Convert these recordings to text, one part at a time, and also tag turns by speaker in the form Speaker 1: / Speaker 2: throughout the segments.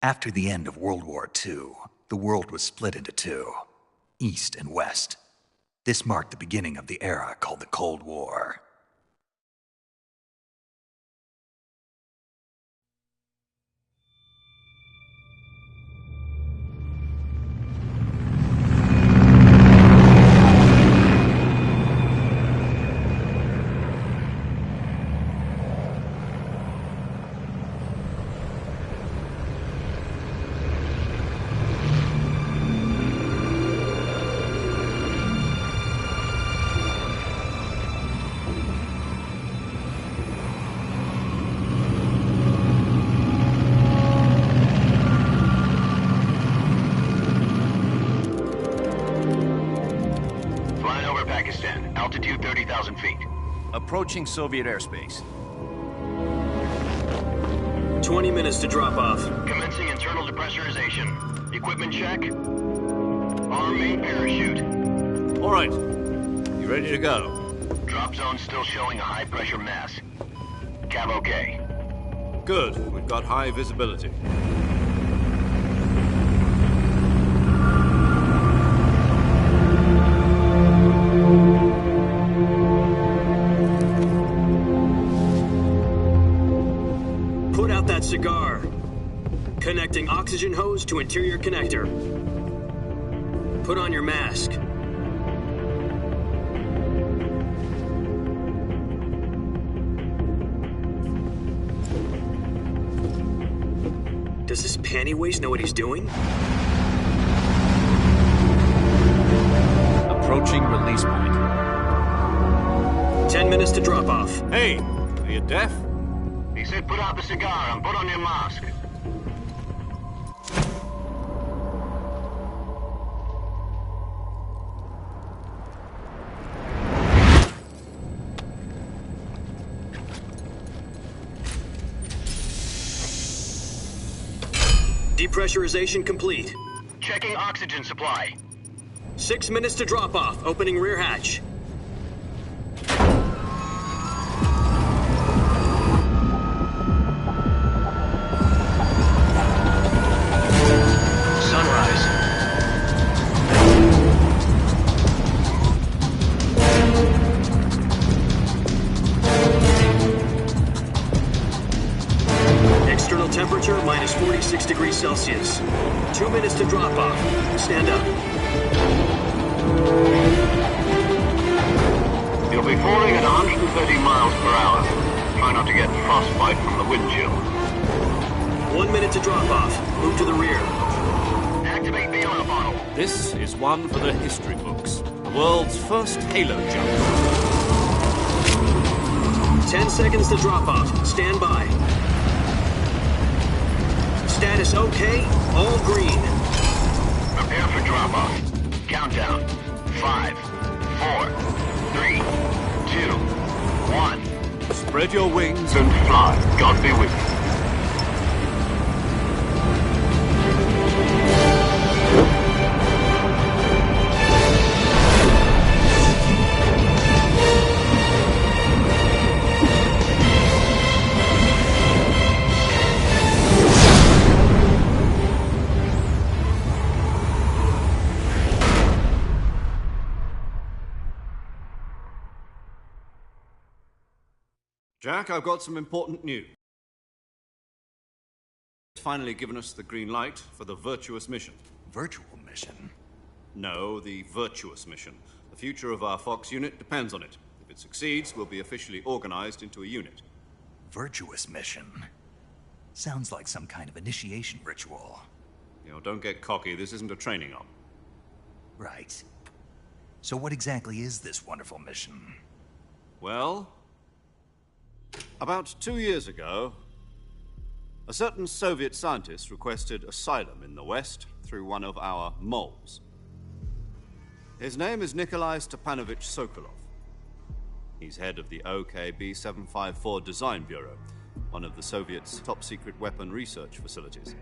Speaker 1: After the end of World War II, the world was split into two, East and West. This marked the beginning of the era called the Cold War.
Speaker 2: Altitude 30,000 feet.
Speaker 3: Approaching Soviet airspace.
Speaker 4: 20 minutes to drop off.
Speaker 2: Commencing internal depressurization. Equipment check. Arm main parachute.
Speaker 3: All right. You ready to go?
Speaker 2: Drop zone still showing a high pressure mass. Cav okay.
Speaker 3: Good. We've got high visibility.
Speaker 4: Cigar. Connecting oxygen hose to interior connector. Put on your mask. Does this panty waste know what he's doing?
Speaker 3: Approaching release point.
Speaker 4: 10 minutes to drop off.
Speaker 3: Hey, are you deaf?
Speaker 2: He said put out the cigar and put on your mask.
Speaker 4: Depressurization complete.
Speaker 2: Checking oxygen supply.
Speaker 4: 6 minutes to drop off. Opening rear hatch. Temperature minus 46 degrees Celsius. 2 minutes to drop off. Stand up.
Speaker 2: You'll be falling at 130 miles per hour. Try not to get frostbite from the wind chill.
Speaker 4: 1 minute to drop off. Move to the rear.
Speaker 2: Activate the alarm bottle.
Speaker 3: This is one for the history books. The world's first halo jump.
Speaker 4: 10 seconds to drop off. Stand by. Status okay, all green.
Speaker 2: Prepare for drop-off. Countdown. 5, 4, 3, 2, 1.
Speaker 3: Spread your wings
Speaker 2: and fly. God be with you.
Speaker 3: Jack, I've got some important news. It's finally given us the green light for the virtuous mission.
Speaker 1: Virtual mission?
Speaker 3: No, the virtuous mission. The future of our Fox unit depends on it. If it succeeds, we'll be officially organized into a unit.
Speaker 1: Virtuous mission? Sounds like some kind of initiation ritual.
Speaker 3: You know, don't get cocky. This isn't a training op.
Speaker 1: Right. So what exactly is this wonderful mission?
Speaker 3: Well, about 2 years ago, a certain Soviet scientist requested asylum in the West through one of our moles. His name is Nikolai Stepanovich Sokolov. He's head of the OKB 754 Design Bureau, one of the Soviets' top-secret weapon research facilities,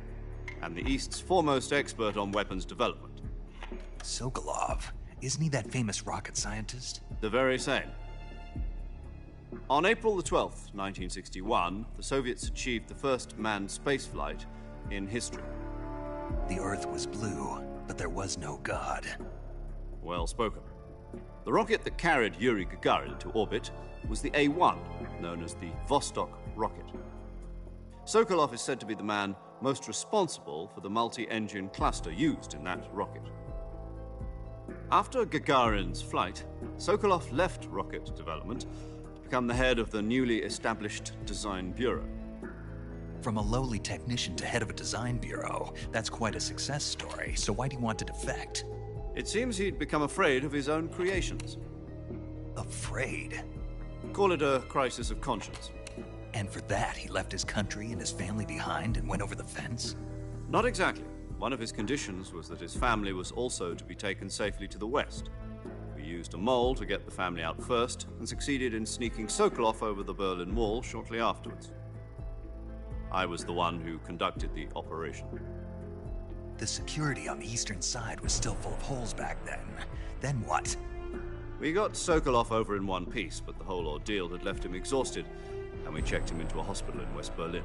Speaker 3: and the East's foremost expert on weapons development.
Speaker 1: Sokolov? Isn't he that famous rocket scientist?
Speaker 3: The very same. On April the 12th, 1961, the Soviets achieved the first manned spaceflight in history.
Speaker 1: The Earth was blue, but there was no God.
Speaker 3: Well spoken. The rocket that carried Yuri Gagarin to orbit was the A-1, known as the Vostok rocket. Sokolov is said to be the man most responsible for the multi-engine cluster used in that rocket. After Gagarin's flight, Sokolov left rocket development to become the head of the newly established Design Bureau.
Speaker 1: From a lowly technician to head of a design bureau, that's quite a success story, so why do you want to defect?
Speaker 3: It seems he'd become afraid of his own creations.
Speaker 1: Afraid?
Speaker 3: Call it a crisis of conscience.
Speaker 1: And for that, he left his country and his family behind and went over the fence?
Speaker 3: Not exactly. One of his conditions was that his family was also to be taken safely to the west. We used a mole to get the family out first and succeeded in sneaking Sokolov over the Berlin Wall shortly afterwards. I was the one who conducted the operation.
Speaker 1: The security on the eastern side was still full of holes back then. Then what?
Speaker 3: We got Sokolov over in one piece, but the whole ordeal had left him exhausted, and we checked him into a hospital in West Berlin.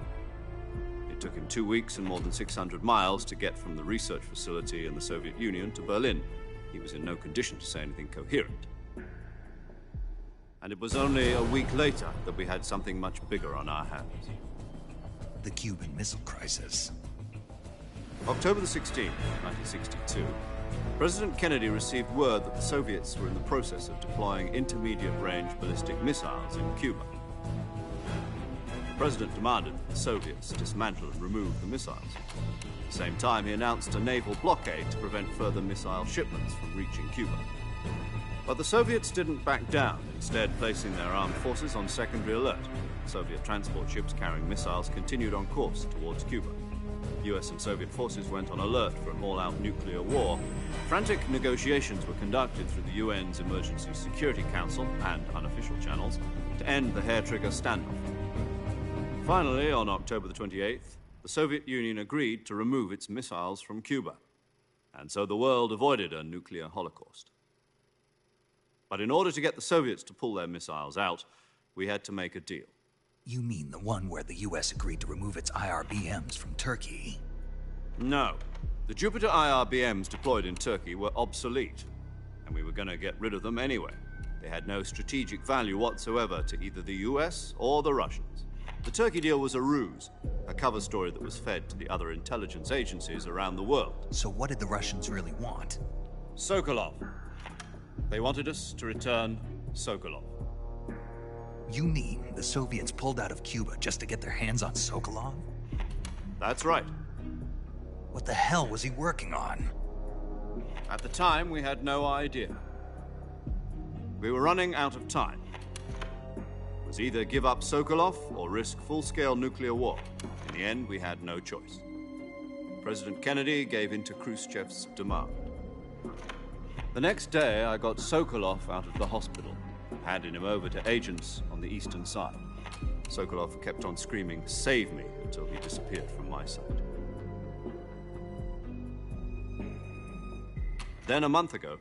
Speaker 3: It took him 2 weeks and more than 600 miles to get from the research facility in the Soviet Union to Berlin. He was in no condition to say anything coherent. And it was only a week later that we had something much bigger on our hands.
Speaker 1: The Cuban Missile Crisis.
Speaker 3: October the 16th, 1962, President Kennedy received word that the Soviets were in the process of deploying intermediate-range ballistic missiles in Cuba. The President demanded that the Soviets dismantle and remove the missiles. At the same time, he announced a naval blockade to prevent further missile shipments from reaching Cuba. But the Soviets didn't back down, instead placing their armed forces on secondary alert. Soviet transport ships carrying missiles continued on course towards Cuba. US and Soviet forces went on alert for an all-out nuclear war. Frantic negotiations were conducted through the UN's Emergency Security Council and unofficial channels to end the hair-trigger standoff. Finally, on October the 28th, the Soviet Union agreed to remove its missiles from Cuba, and so the world avoided a nuclear holocaust. But in order to get the Soviets to pull their missiles out, we had to make a deal.
Speaker 1: You mean the one where the US agreed to remove its IRBMs from Turkey?
Speaker 3: No. The Jupiter IRBMs deployed in Turkey were obsolete, and we were going to get rid of them anyway. They had no strategic value whatsoever to either the US or the Russians. The Turkey deal was a ruse, a cover story that was fed to the other intelligence agencies around the world.
Speaker 1: So what did the Russians really want?
Speaker 3: Sokolov. They wanted us to return Sokolov.
Speaker 1: You mean the Soviets pulled out of Cuba just to get their hands on Sokolov?
Speaker 3: That's right.
Speaker 1: What the hell was he working on?
Speaker 3: At the time, we had no idea. We were running out of time. It was either give up Sokolov or risk full-scale nuclear war. In the end, we had no choice. President Kennedy gave in to Khrushchev's demand. The next day, I got Sokolov out of the hospital, handing him over to agents on the eastern side. Sokolov kept on screaming, "Save me," until he disappeared from my sight. Then a month ago,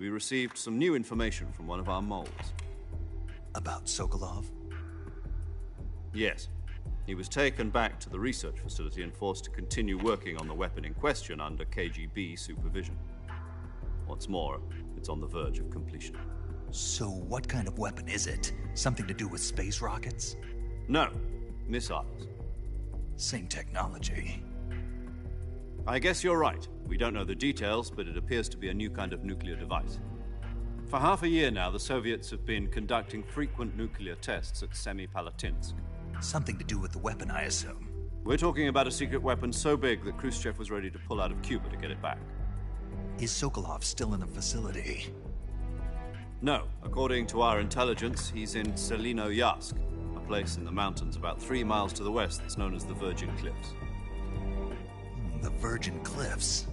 Speaker 3: we received some new information from one of our moles.
Speaker 1: About Sokolov?
Speaker 3: Yes. He was taken back to the research facility and forced to continue working on the weapon in question under KGB supervision. What's more, it's on the verge of completion.
Speaker 1: So what kind of weapon is it? Something to do with space rockets?
Speaker 3: No, missiles.
Speaker 1: Same technology.
Speaker 3: I guess you're right. We don't know the details, but it appears to be a new kind of nuclear device. For half a year now, the Soviets have been conducting frequent nuclear tests at Semipalatinsk.
Speaker 1: Something to do with the weapon, I assume.
Speaker 3: We're talking about a secret weapon so big that Khrushchev was ready to pull out of Cuba to get it back.
Speaker 1: Is Sokolov still in the facility?
Speaker 3: No. According to our intelligence, he's in Selino-Yarsk, a place in the mountains about 3 miles to the west that's known as the Virgin Cliffs.
Speaker 1: The Virgin Cliffs.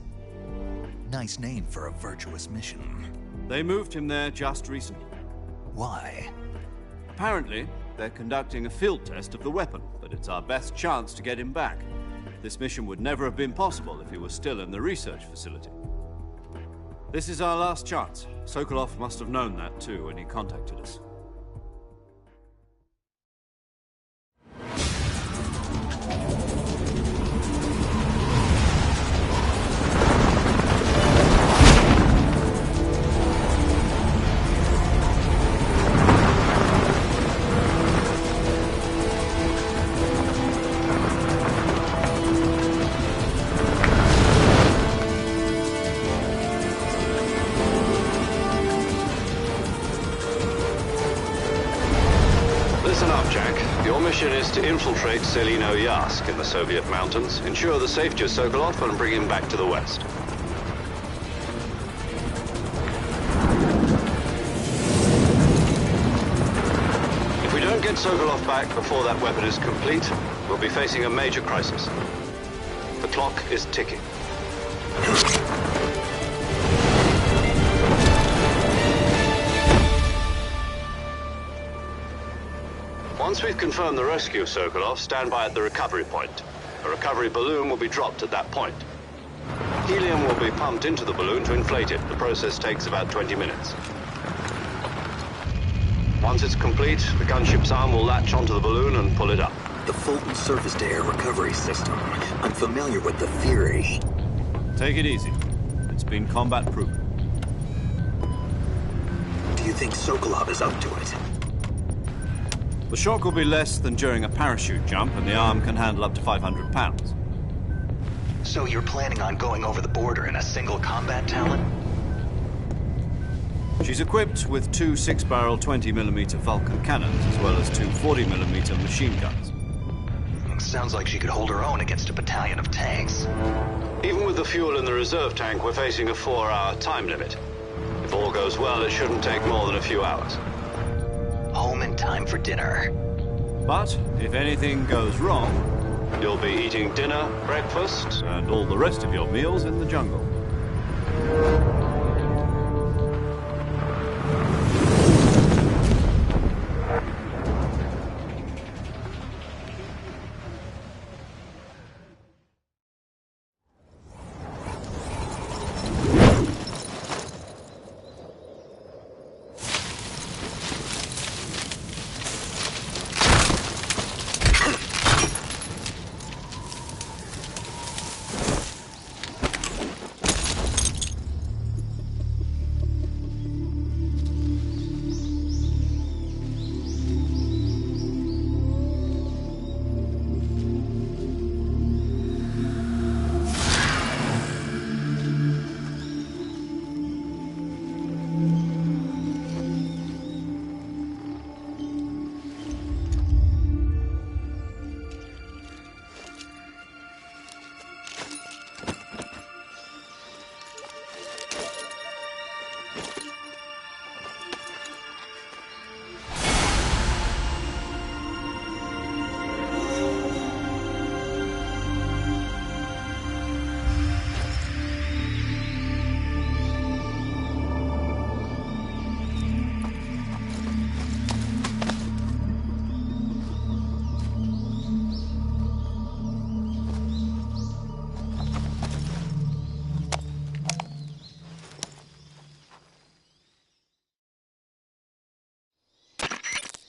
Speaker 1: Nice name for a virtuous mission.
Speaker 3: They moved him there just recently.
Speaker 1: Why?
Speaker 3: Apparently, they're conducting a field test of the weapon, but it's our best chance to get him back. This mission would never have been possible if he was still in the research facility. This is our last chance. Sokolov must have known that too when he contacted us.
Speaker 2: out, Jack. Your mission is to infiltrate Selino Yask in the Soviet mountains, ensure the safety of Sokolov, and bring him back to the West. If we don't get Sokolov back before that weapon is complete, we'll be facing a major crisis. The clock is ticking. Once we've confirmed the rescue of Sokolov, stand by at the recovery point. A recovery balloon will be dropped at that point. Helium will be pumped into the balloon to inflate it. The process takes about 20 minutes. Once it's complete, the gunship's arm will latch onto the balloon and pull it up.
Speaker 5: The Fulton surface-to-air recovery system. I'm familiar with the theory.
Speaker 3: Take it easy. It's been combat-proven.
Speaker 5: Do you think Sokolov is up to it?
Speaker 3: The shock will be less than during a parachute jump, and the arm can handle up to 500 pounds.
Speaker 1: So you're planning on going over the border in a single combat Talon?
Speaker 3: She's equipped with two 6-barrel 20mm Vulcan cannons, as well as two 40mm machine guns.
Speaker 1: Sounds like she could hold her own against a battalion of tanks.
Speaker 2: Even with the fuel in the reserve tank, we're facing a 4-hour time limit. If all goes well, it shouldn't take more than a few hours.
Speaker 1: Home in time for dinner.
Speaker 3: But if anything goes wrong,
Speaker 2: You'll be eating dinner, breakfast,
Speaker 3: and all the rest of your meals in the jungle.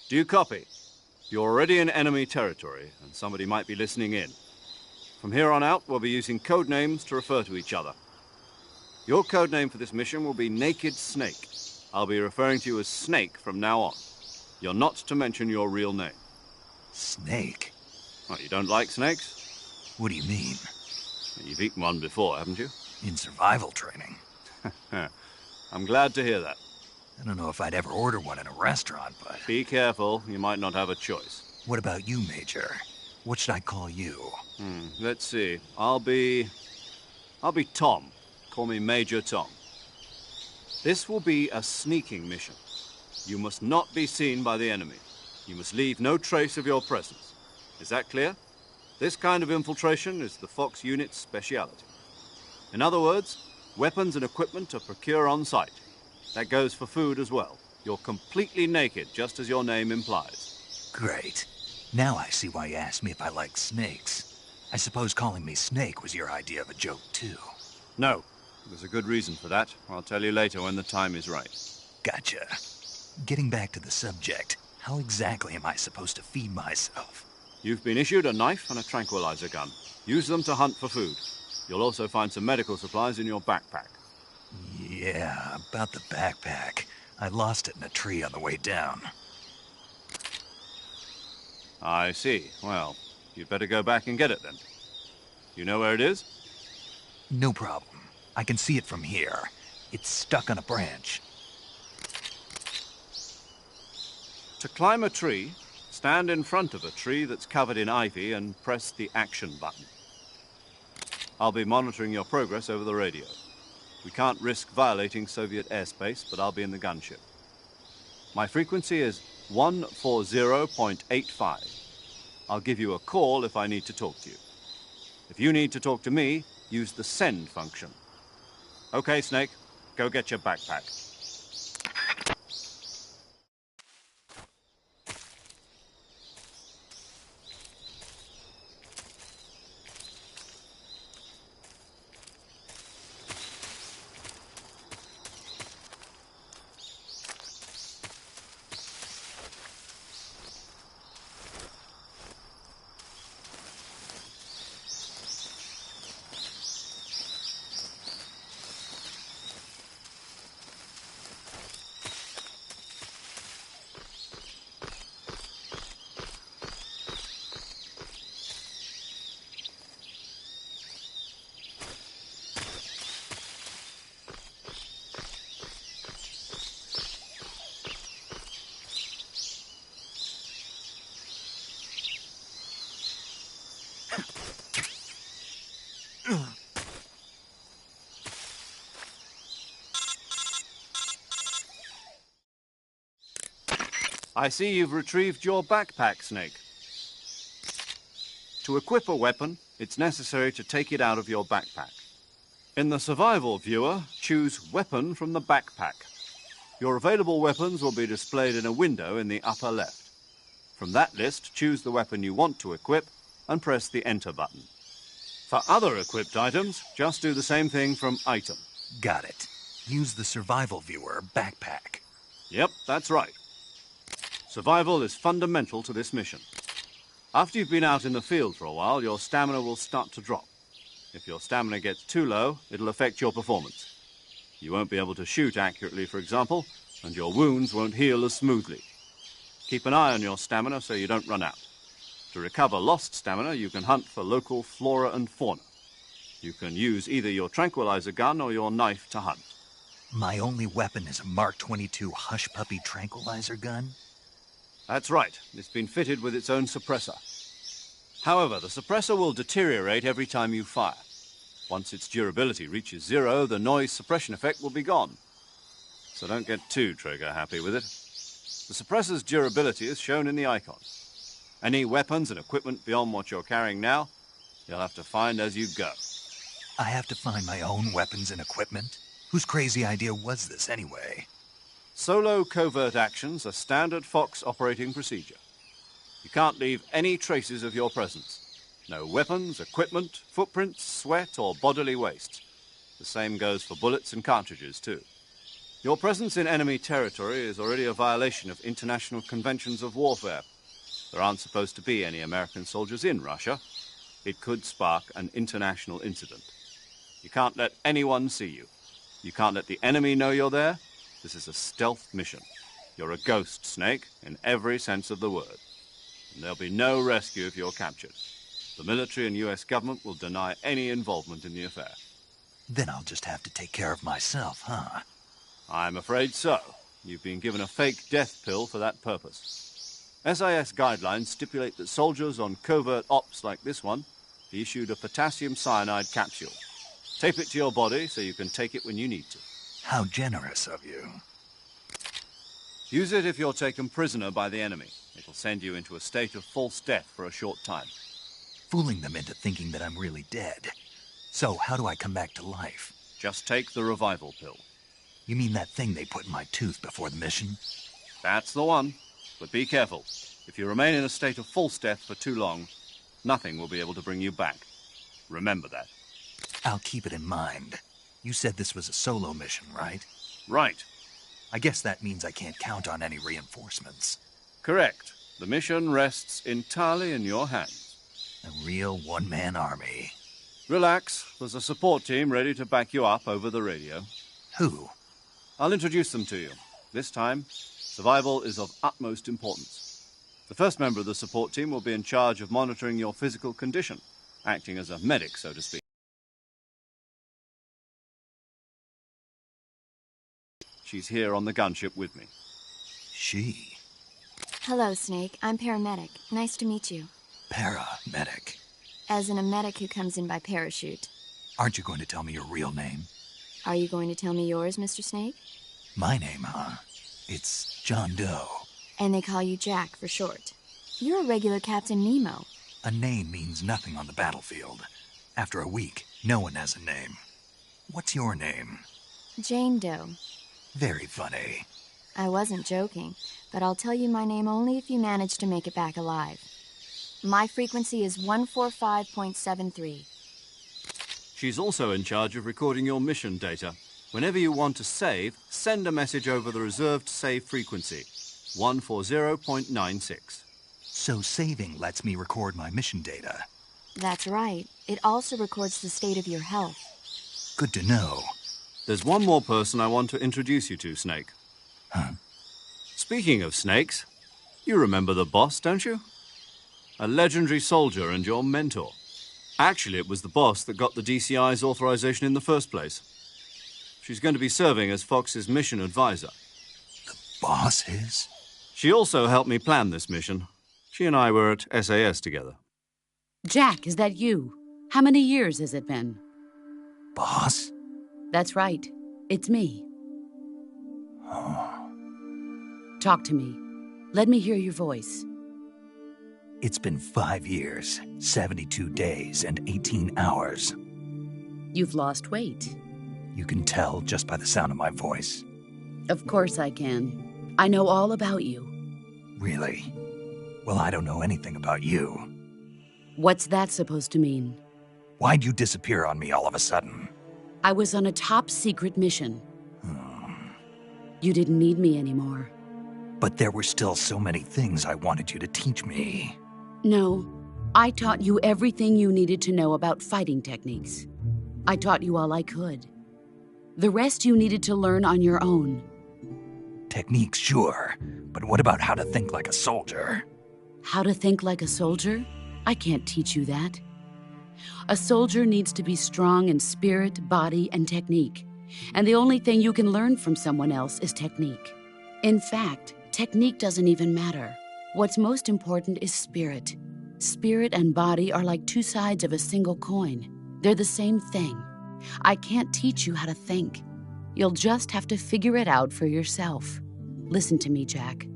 Speaker 3: Do you copy? You're already in enemy territory, and somebody might be listening in. From here on out, we'll be using code names to refer to each other. Your code name for this mission will be Naked Snake. I'll be referring to you as Snake from now on. You're not to mention your real name.
Speaker 1: Snake?
Speaker 3: Oh, you don't like snakes?
Speaker 1: What do you mean?
Speaker 3: You've eaten one before, haven't you?
Speaker 1: In survival training.
Speaker 3: I'm glad to hear that.
Speaker 1: I don't know if I'd ever order one in a restaurant, but...
Speaker 3: Be careful, you might not have a choice.
Speaker 1: What about you, Major? What should I call you?
Speaker 3: Let's see. I'll be Tom. Call me Major Tom. This will be a sneaking mission. You must not be seen by the enemy. You must leave no trace of your presence. Is that clear? This kind of infiltration is the Fox unit's speciality. In other words, weapons and equipment are procured on site. That goes for food as well. You're completely naked, just as your name implies.
Speaker 1: Great. Now I see why you asked me if I like snakes. I suppose calling me Snake was your idea of a joke, too.
Speaker 3: No. There's a good reason for that. I'll tell you later when the time is right.
Speaker 1: Gotcha. Getting back to the subject, how exactly am I supposed to feed myself?
Speaker 3: You've been issued a knife and a tranquilizer gun. Use them to hunt for food. You'll also find some medical supplies in your backpack.
Speaker 1: Yeah, about the backpack. I lost it in a tree on the way down.
Speaker 3: I see. Well, you'd better go back and get it then. You know where it is?
Speaker 1: No problem. I can see it from here. It's stuck on a branch.
Speaker 3: To climb a tree, Stand in front of a tree that's covered in ivy and press the action button. I'll be monitoring your progress over the radio. We can't risk violating Soviet airspace, but I'll be in the gunship. My frequency is 140.85. I'll give you a call if I need to talk to you. If you need to talk to me, use the send function. Okay, Snake, go get your backpack. I see you've retrieved your backpack, Snake. To equip a weapon, it's necessary to take it out of your backpack. In the survival viewer, choose Weapon from the backpack. Your available weapons will be displayed in a window in the upper left. From that list, choose the weapon you want to equip and press the Enter button. For other equipped items, just do the same thing from Item.
Speaker 1: Got it. Use the survival viewer backpack.
Speaker 3: Yep, that's right. Survival is fundamental to this mission. After you've been out in the field for a while, your stamina will start to drop. If your stamina gets too low, it'll affect your performance. You won't be able to shoot accurately, for example, and your wounds won't heal as smoothly. Keep an eye on your stamina so you don't run out. To recover lost stamina, you can hunt for local flora and fauna. You can use either your tranquilizer gun or your knife to hunt.
Speaker 1: My only weapon is a Mark 22 Hush Puppy tranquilizer gun?
Speaker 3: That's right. It's been fitted with its own suppressor. However, the suppressor will deteriorate every time you fire. Once its durability reaches 0, the noise suppression effect will be gone. So don't get too trigger happy with it. The suppressor's durability is shown in the icon. Any weapons and equipment beyond what you're carrying now, you'll have to find as you go.
Speaker 1: I have to find my own weapons and equipment? Whose crazy idea was this anyway?
Speaker 3: Solo covert actions are standard Fox operating procedure. You can't leave any traces of your presence. No weapons, equipment, footprints, sweat, or bodily waste. The same goes for bullets and cartridges, too. Your presence in enemy territory is already a violation of international conventions of warfare. There aren't supposed to be any American soldiers in Russia. It could spark an international incident. You can't let anyone see you. You can't let the enemy know you're there. This is a stealth mission. You're a ghost, Snake, in every sense of the word. And there'll be no rescue if you're captured. The military and US government will deny any involvement in the affair.
Speaker 1: Then I'll just have to take care of myself, huh?
Speaker 3: I'm afraid so. You've been given a fake death pill for that purpose. SIS guidelines stipulate that soldiers on covert ops like this one be issued a potassium cyanide capsule. Tape it to your body so you can take it when you need to.
Speaker 1: How generous of you.
Speaker 3: Use it if you're taken prisoner by the enemy. It'll send you into a state of false death for a short time.
Speaker 1: Fooling them into thinking that I'm really dead. So, how do I come back to life?
Speaker 3: Just take the revival pill.
Speaker 1: You mean that thing they put in my tooth before the mission?
Speaker 3: That's the one. But be careful. If you remain in a state of false death for too long, nothing will be able to bring you back. Remember that.
Speaker 1: I'll keep it in mind. You said this was a solo mission, right?
Speaker 3: Right.
Speaker 1: I guess that means I can't count on any reinforcements.
Speaker 3: Correct. The mission rests entirely in your hands.
Speaker 1: A real one-man army.
Speaker 3: Relax. There's a support team ready to back you up over the radio.
Speaker 1: Who?
Speaker 3: I'll introduce them to you. This time, survival is of utmost importance. The first member of the support team will be in charge of monitoring your physical condition, acting as a medic, so to speak. She's here on the gunship with me.
Speaker 1: She?
Speaker 6: Hello, Snake. I'm paramedic. Nice to meet you.
Speaker 1: Paramedic.
Speaker 6: As in a medic who comes in by parachute.
Speaker 1: Aren't you going to tell me your real name?
Speaker 6: Are you going to tell me yours, Mr. Snake?
Speaker 1: My name, huh? It's John Doe.
Speaker 6: And they call you Jack for short. You're a regular Captain Nemo.
Speaker 1: A name means nothing on the battlefield. After a week, no one has a name. What's your name?
Speaker 6: Jane Doe.
Speaker 1: Very funny.
Speaker 6: I wasn't joking, but I'll tell you my name only if you manage to make it back alive. My frequency is 145.73.
Speaker 3: She's also in charge of recording your mission data. Whenever you want to save, send a message over the reserved save frequency, 140.96.
Speaker 1: So saving lets me record my mission data.
Speaker 6: That's right. It also records the state of your health.
Speaker 1: Good to know.
Speaker 3: There's one more person I want to introduce you to, Snake.
Speaker 1: Huh?
Speaker 3: Speaking of snakes, you remember the boss, don't you? A legendary soldier and your mentor. Actually, it was the boss that got the DCI's authorization in the first place. She's going to be serving as Fox's mission advisor.
Speaker 1: The boss is?
Speaker 3: She also helped me plan this mission. She and I were at SAS together.
Speaker 7: Jack, is that you? How many years has it been?
Speaker 1: Boss?
Speaker 7: That's right. It's me.
Speaker 1: Oh.
Speaker 7: Talk to me. Let me hear your voice.
Speaker 1: It's been 5 years, 72 days, and 18 hours.
Speaker 7: You've lost weight.
Speaker 1: You can tell just by the sound of my voice.
Speaker 7: Of course I can. I know all about you.
Speaker 1: Really? Well, I don't know anything about you.
Speaker 7: What's that supposed to mean?
Speaker 1: Why'd you disappear on me all of a sudden?
Speaker 7: I was on a top-secret mission. You didn't need me anymore.
Speaker 1: But there were still so many things I wanted you to teach me.
Speaker 7: No, I taught you everything you needed to know about fighting techniques. I taught you all I could. The rest you needed to learn on your own.
Speaker 1: Techniques, sure. But what about how to think like a soldier?
Speaker 7: How to think like a soldier? I can't teach you that. A soldier needs to be strong in spirit, body, and technique. And the only thing you can learn from someone else is technique. In fact, technique doesn't even matter. What's most important is spirit. Spirit and body are like two sides of a single coin. They're the same thing. I can't teach you how to think. You'll just have to figure it out for yourself. Listen to me, Jack.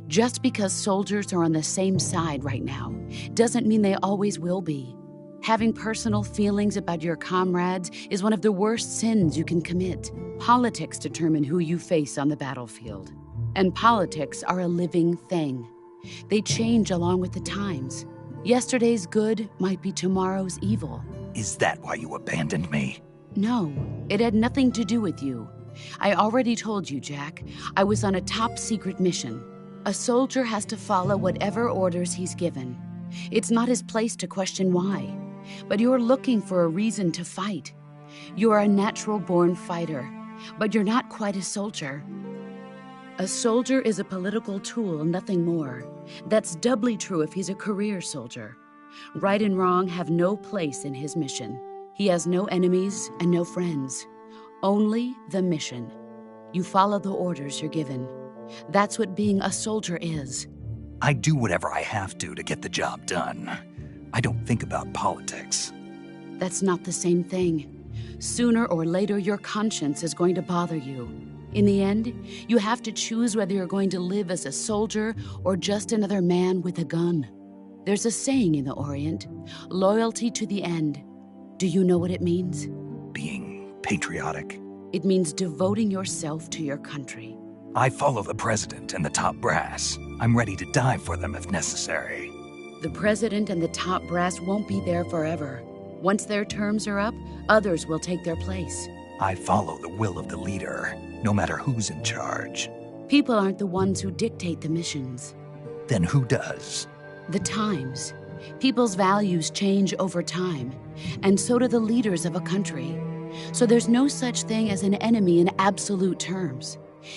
Speaker 7: Just because soldiers are on the same side right now doesn't mean they always will be. Having personal feelings about your comrades is one of the worst sins you can commit. Politics determine who you face on the battlefield. And politics are a living thing. They change along with the times. Yesterday's good might be tomorrow's evil.
Speaker 1: Is that why you abandoned me?
Speaker 7: No, it had nothing to do with you. I already told you, Jack. I was on a top-secret mission. A soldier has to follow whatever orders he's given. It's not his place to question why. But you're looking for a reason to fight. You're a natural-born fighter, but you're not quite a soldier. A soldier is a political tool, nothing more. That's doubly true if he's a career soldier. Right and wrong have no place in his mission. He has no enemies and no friends. Only the mission. You follow the orders you're given. That's what being a soldier is.
Speaker 1: I do whatever I have to get the job done. I don't think about politics.
Speaker 7: That's not the same thing. Sooner or later, your conscience is going to bother you. In the end, you have to choose whether you're going to live as a soldier or just another man with a gun. There's a saying in the Orient, loyalty to the end. Do you know what it means?
Speaker 1: Being patriotic.
Speaker 7: It means devoting yourself to your country.
Speaker 1: I follow the president and the top brass. I'm ready to die for them if necessary.
Speaker 7: The president and the top brass won't be there forever. Once their terms are up, others will take their place.
Speaker 1: I follow the will of the leader, no matter who's in charge.
Speaker 7: People aren't the ones who dictate the missions.
Speaker 1: Then who does?
Speaker 7: The times. People's values change over time, and so do the leaders of a country. So there's no such thing as an enemy in absolute terms.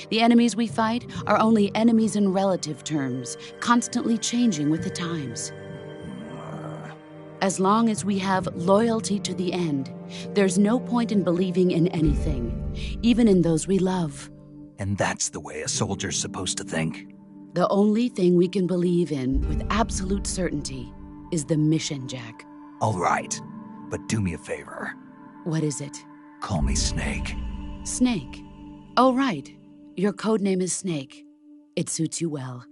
Speaker 7: The enemies we fight are only enemies in relative terms, constantly changing with the times. As long as we have loyalty to the end, there's no point in believing in anything, even in those we love.
Speaker 1: And that's the way a soldier's supposed to think?
Speaker 7: The only thing we can believe in with absolute certainty is the mission, Jack.
Speaker 1: All right, but do me a favor.
Speaker 7: What is it?
Speaker 1: Call me Snake.
Speaker 7: Snake. Oh, right. Your code name is Snake. It suits you well.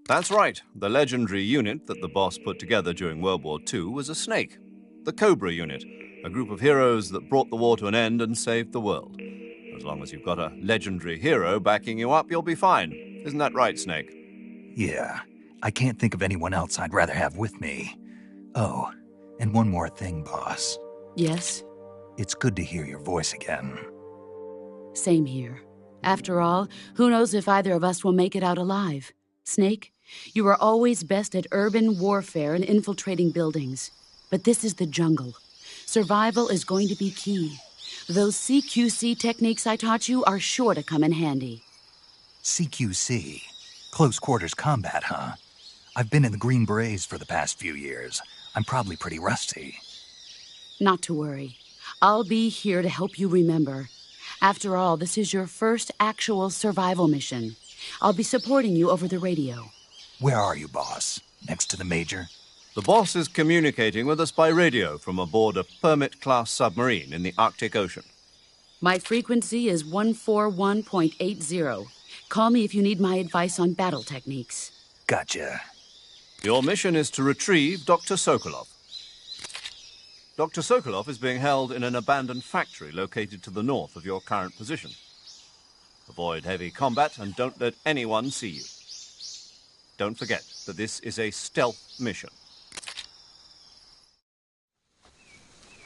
Speaker 3: That's right. The legendary unit that the boss put together during World War II was a snake. The Cobra unit, a group of heroes that brought the war to an end and saved the world. As long as you've got a legendary hero backing you up, you'll be fine. Isn't that right, Snake?
Speaker 1: Yeah, I can't think of anyone else I'd rather have with me. Oh, and one more thing, boss.
Speaker 7: Yes?
Speaker 1: It's good to hear your voice again.
Speaker 7: Same here. After all, who knows if either of us will make it out alive? Snake, you are always best at urban warfare and infiltrating buildings. But this is the jungle. Survival is going to be key. Those CQC techniques I taught you are sure to come in handy.
Speaker 1: CQC? Close quarters combat, huh? I've been in the Green Berets for the past few years. I'm probably pretty rusty.
Speaker 7: Not to worry. I'll be here to help you remember. After all, this is your first actual survival mission. I'll be supporting you over the radio.
Speaker 1: Where are you, boss? Next to the Major?
Speaker 3: The boss is communicating with us by radio from aboard a Permit-class submarine in the Arctic Ocean.
Speaker 7: My frequency is 141.80. Call me if you need my advice on battle techniques.
Speaker 1: Gotcha.
Speaker 3: Your mission is to retrieve Dr. Sokolov. Dr. Sokolov is being held in an abandoned factory located to the north of your current position. Avoid heavy combat and don't let anyone see you. Don't forget that this is a stealth mission.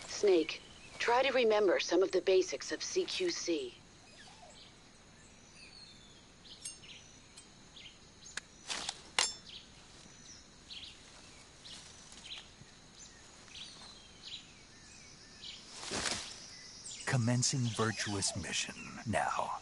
Speaker 7: Snake, try to remember some of the basics of CQC.
Speaker 1: Commencing virtuous mission now.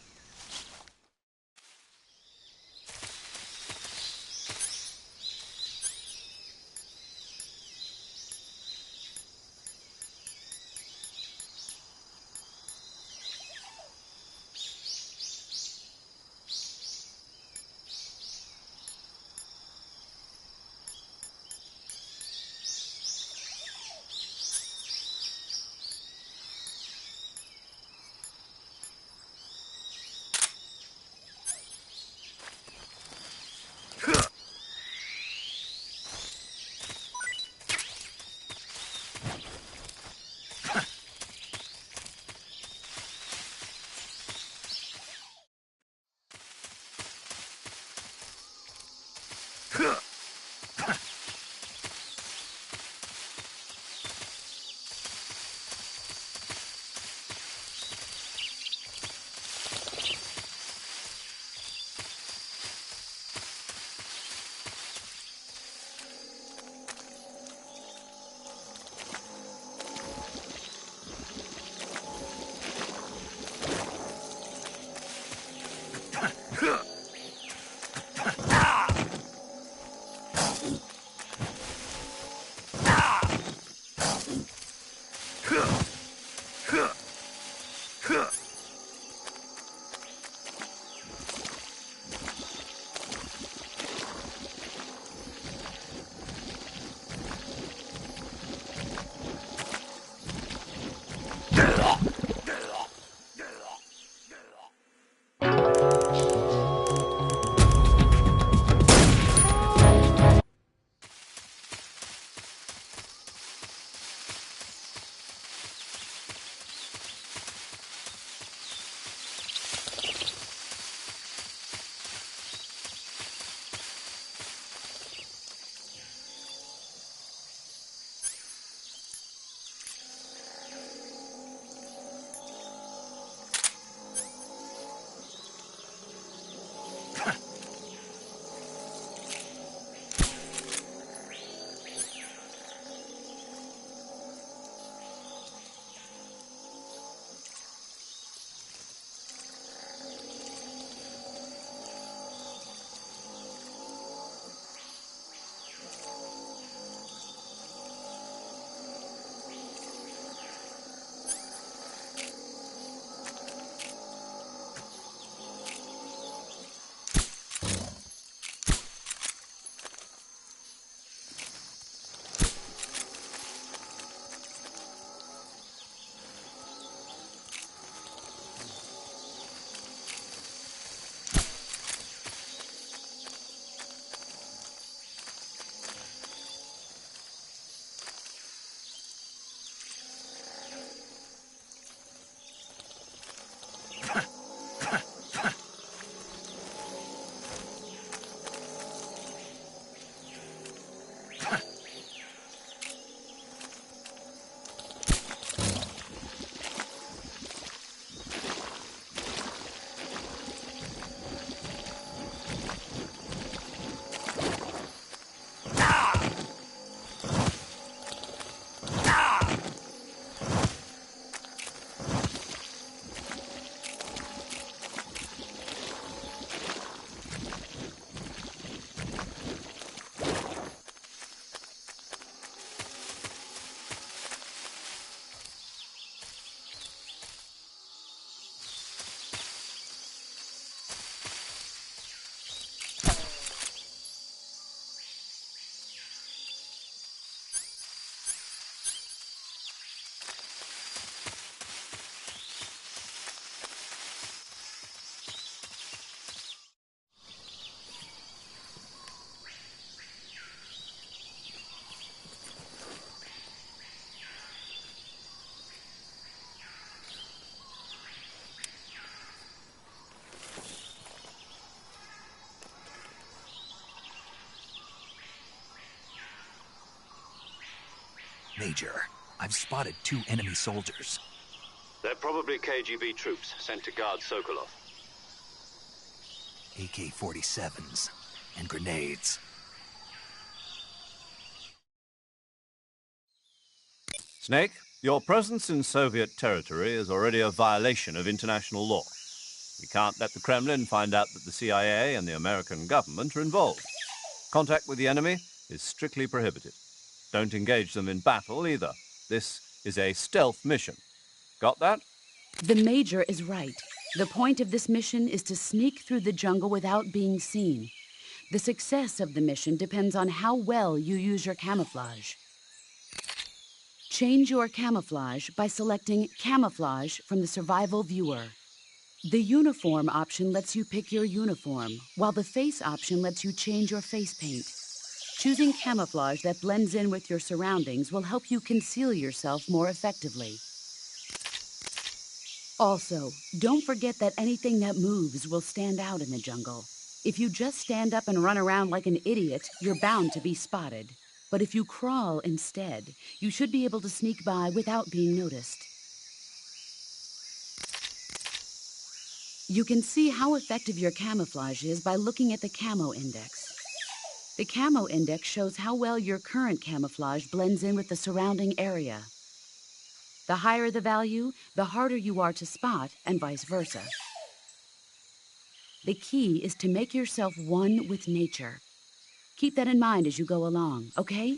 Speaker 1: Major, I've spotted 2 enemy soldiers.
Speaker 2: They're probably KGB troops sent to guard Sokolov.
Speaker 1: AK-47s and grenades.
Speaker 3: Snake, your presence in Soviet territory is already a violation of international law. We can't let the Kremlin find out that the CIA and the American government are involved. Contact with the enemy is strictly prohibited. Don't engage them in battle either. This is a stealth mission. Got that?
Speaker 7: The Major is right. The point of this mission is to sneak through the jungle without being seen. The success of the mission depends on how well you use your camouflage. Change your camouflage by selecting Camouflage from the Survival Viewer. The Uniform option lets you pick your uniform, while the Face option lets you change your face paint. Choosing camouflage that blends in with your surroundings will help you conceal yourself more effectively. Also, don't forget that anything that moves will stand out in the jungle. If you just stand up and run around like an idiot, you're bound to be spotted. But if you crawl instead, you should be able to sneak by without being noticed. You can see how effective your camouflage is by looking at the Camo Index. The Camo Index shows how well your current camouflage blends in with the surrounding area. The higher the value, the harder you are to spot, and vice versa. The key is to make yourself one with nature. Keep that in mind as you go along, okay?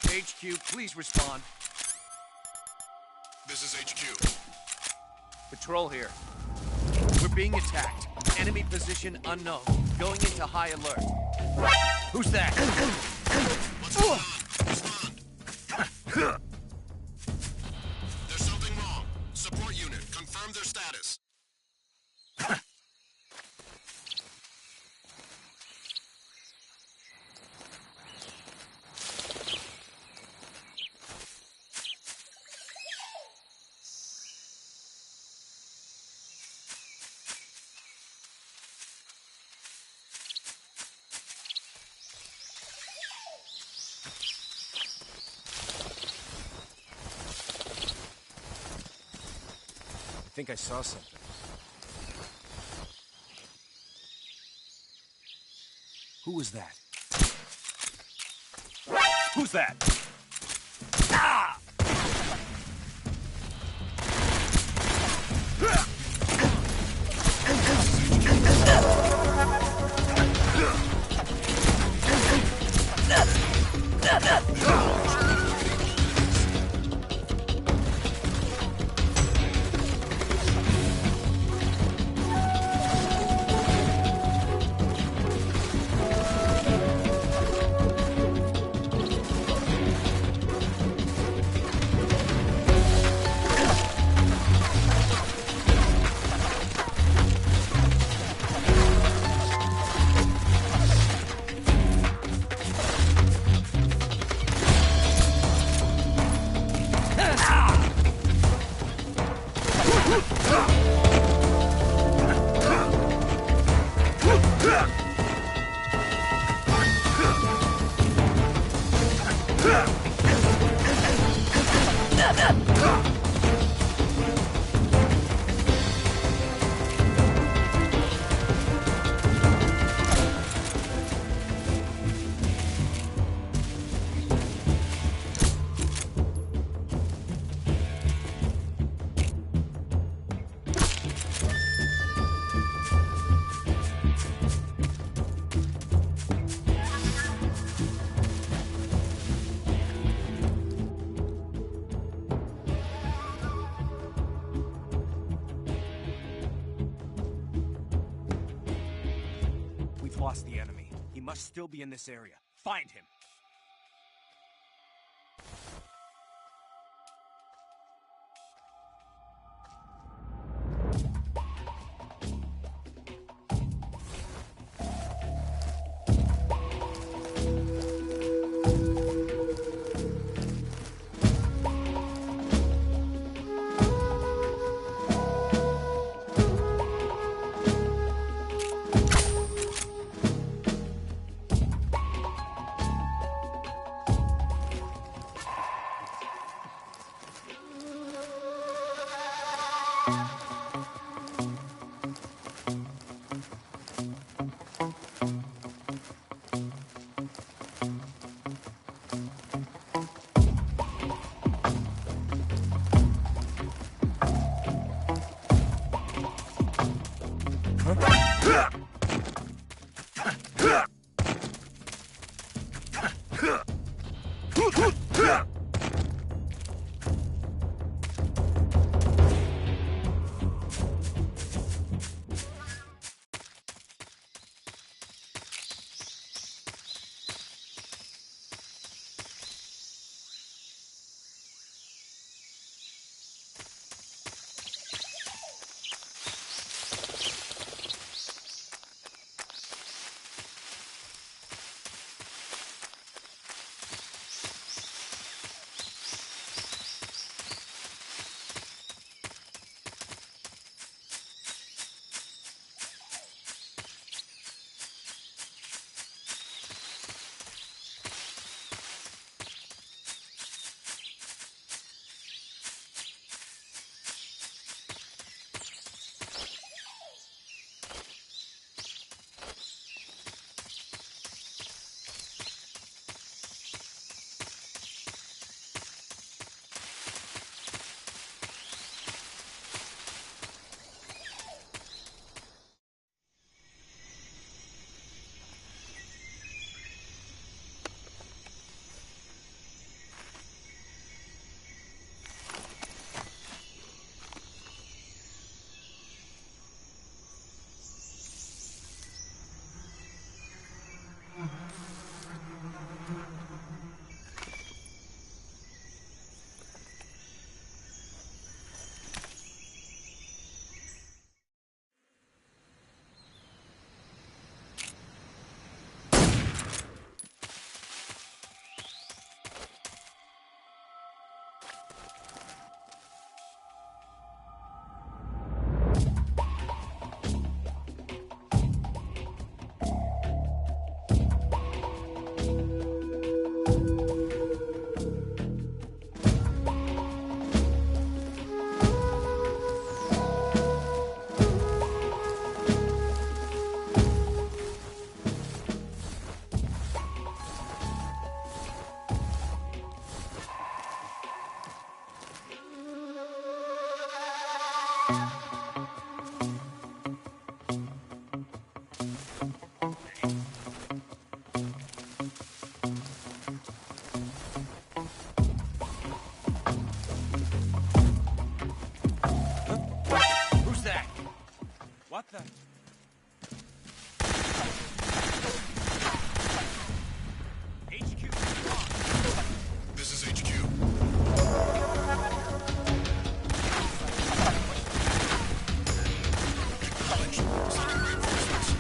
Speaker 8: HQ, please respond.
Speaker 9: This is HQ.
Speaker 8: Patrol here. We're being attacked. Enemy position unknown. Going into high alert. Who's that?
Speaker 9: What's going on? Respond. There's something wrong. Support unit, confirm their status.
Speaker 8: I think I saw something. Who was that? Who's that? Ah! lost the enemy. He must still be in this area. Find him. What the? HQ.
Speaker 9: This is HQ. Acknowledged. Sending reinforcements.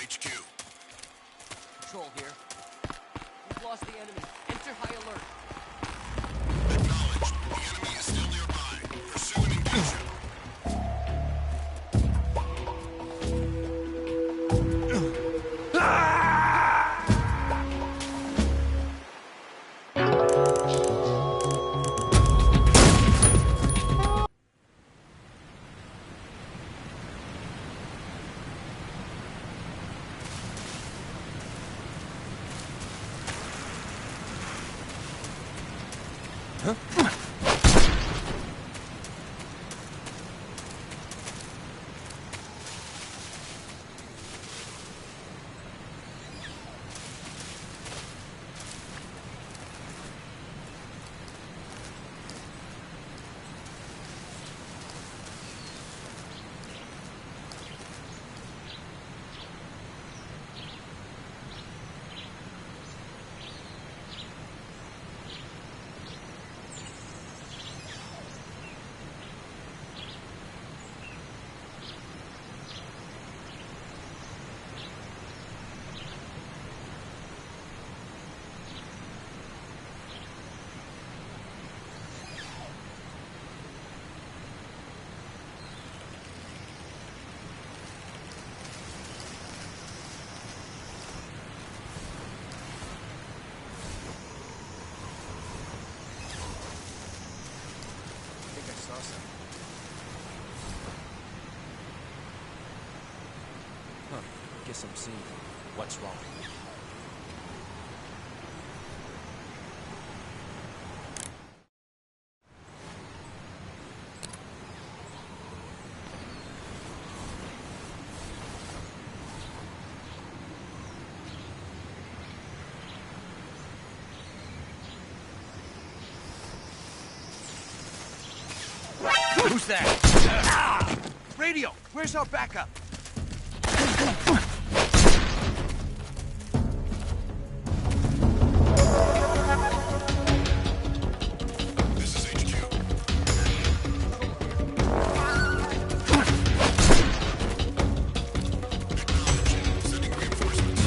Speaker 9: HQ.
Speaker 8: Patrol here. We've lost the enemy. Enter high alert.
Speaker 9: Acknowledged. The enemy is still nearby. Pursue and engage him.
Speaker 8: I think I saw something. Huh. Guess I'm seeing them. What's wrong? Who's that? Ah! Radio! Where's our backup?
Speaker 9: This is HQ. Acknowledged. Sending reinforcements.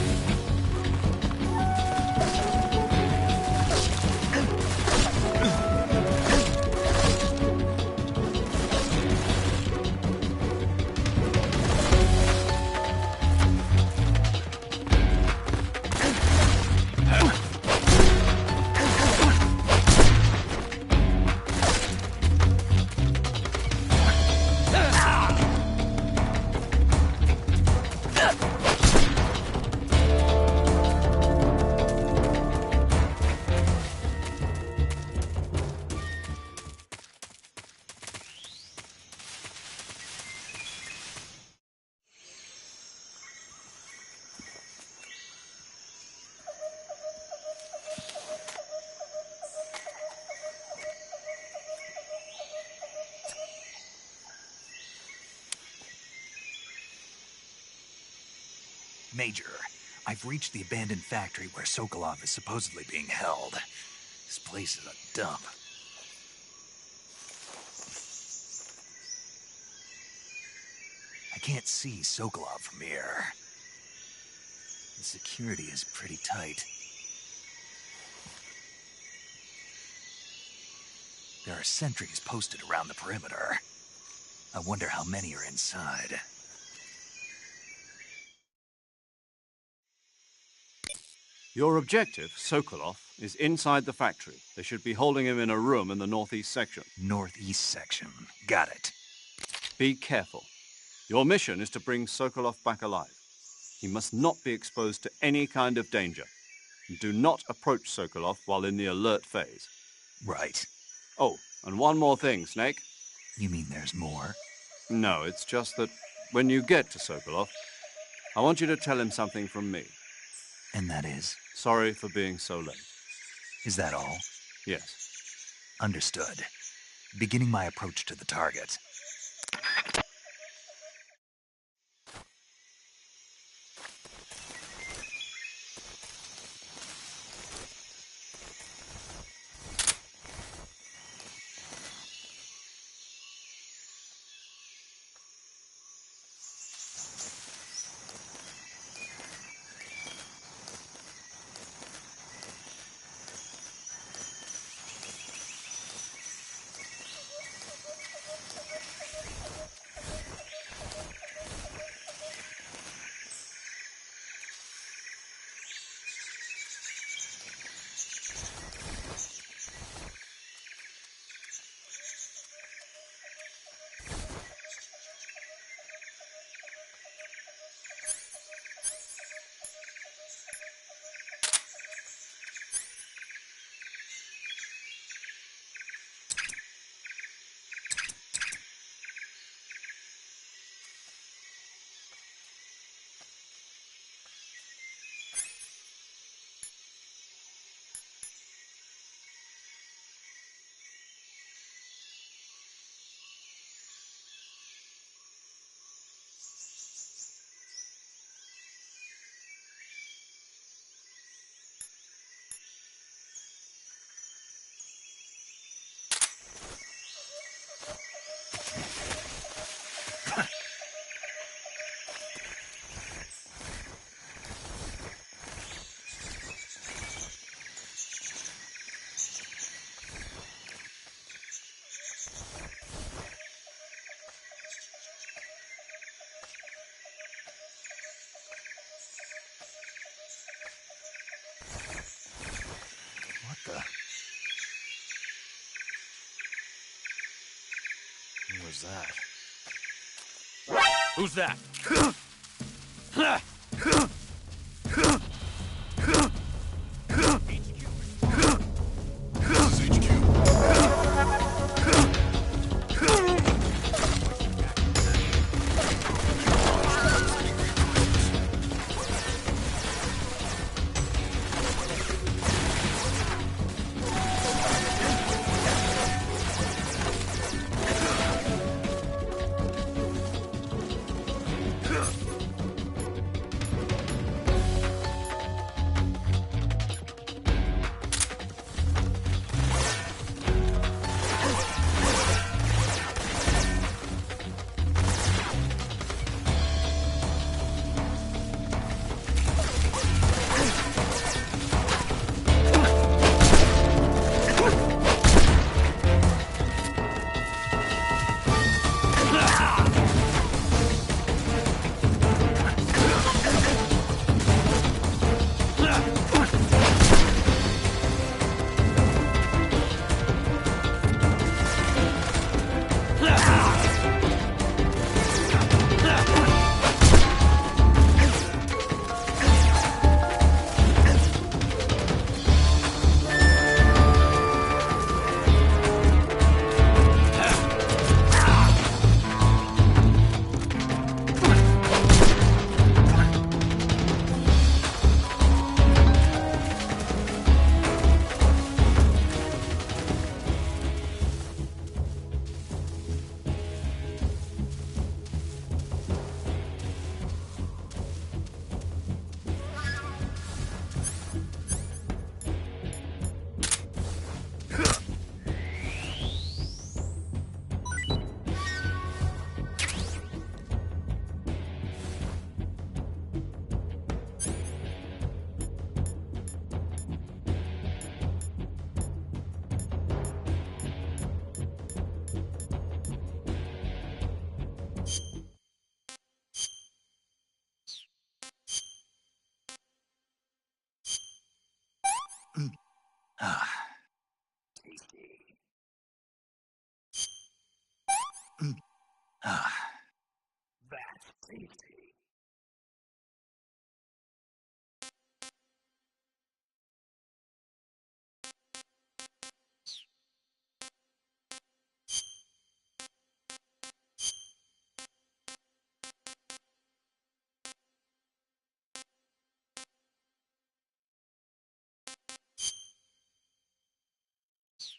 Speaker 1: Major, I've reached the abandoned factory where Sokolov is supposedly being held. This place is a dump. I can't see Sokolov from here. The security is pretty tight. There are sentries posted around the perimeter. I wonder how many are inside.
Speaker 3: Your objective, Sokolov, is inside the factory. They should be holding him in a room in the northeast section.
Speaker 1: Northeast section. Got it.
Speaker 3: Be careful. Your mission is to bring Sokolov back alive. He must not be exposed to any kind of danger. Do not approach Sokolov while in the alert phase.
Speaker 1: Right.
Speaker 3: Oh, and one more thing, Snake.
Speaker 1: You mean there's more?
Speaker 3: No, it's just that when you get to Sokolov, I want you to tell him something from me.
Speaker 1: And that is?
Speaker 3: Sorry for being so late.
Speaker 1: Is that all?
Speaker 3: Yes.
Speaker 1: Understood. Beginning my approach to the target.
Speaker 8: the... Who was that? Who's that?
Speaker 9: This is HQ.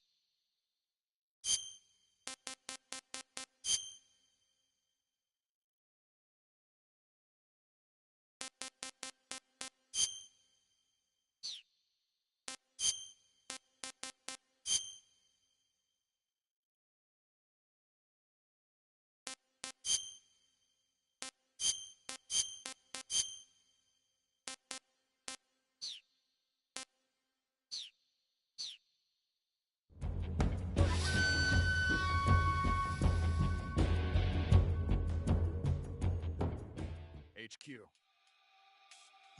Speaker 8: HQ.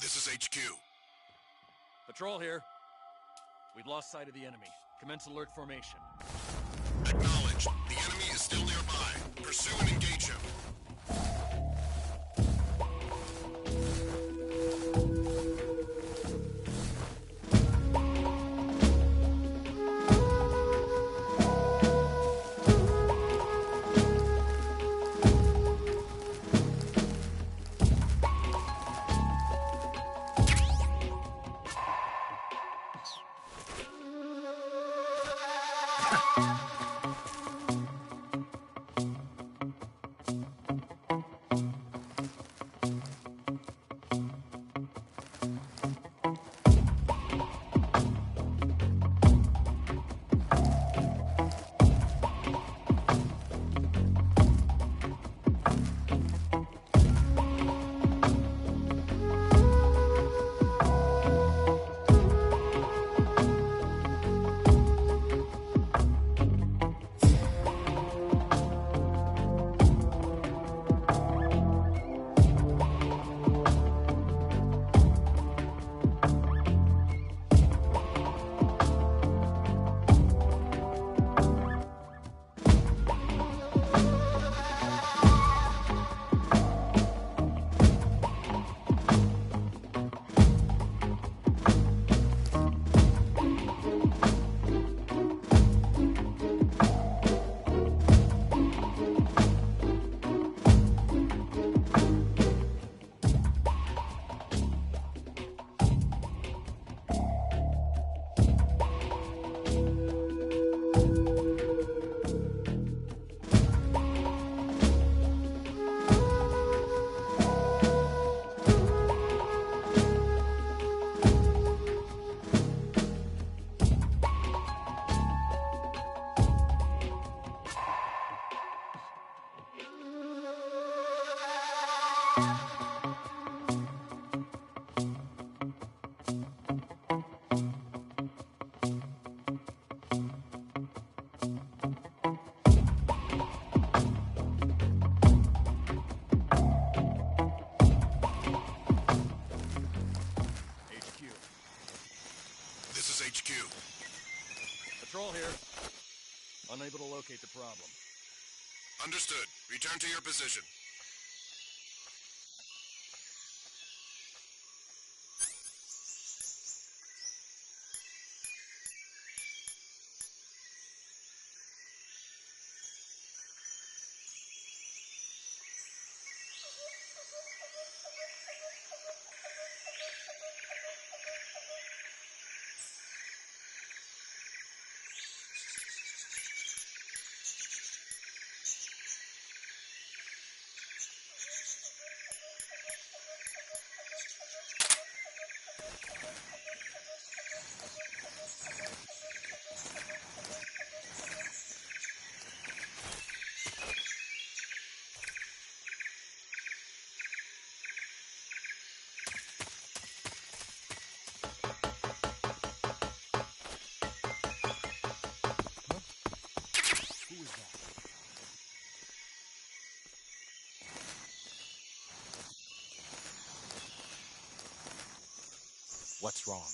Speaker 9: This is HQ.
Speaker 8: Patrol here. We've lost sight of the enemy. Commence alert formation.
Speaker 9: Acknowledged. The enemy is still nearby. Pursue and engage him. HQ.
Speaker 8: Patrol here. Unable to locate the problem.
Speaker 9: Understood. Return to your position.
Speaker 8: What's wrong?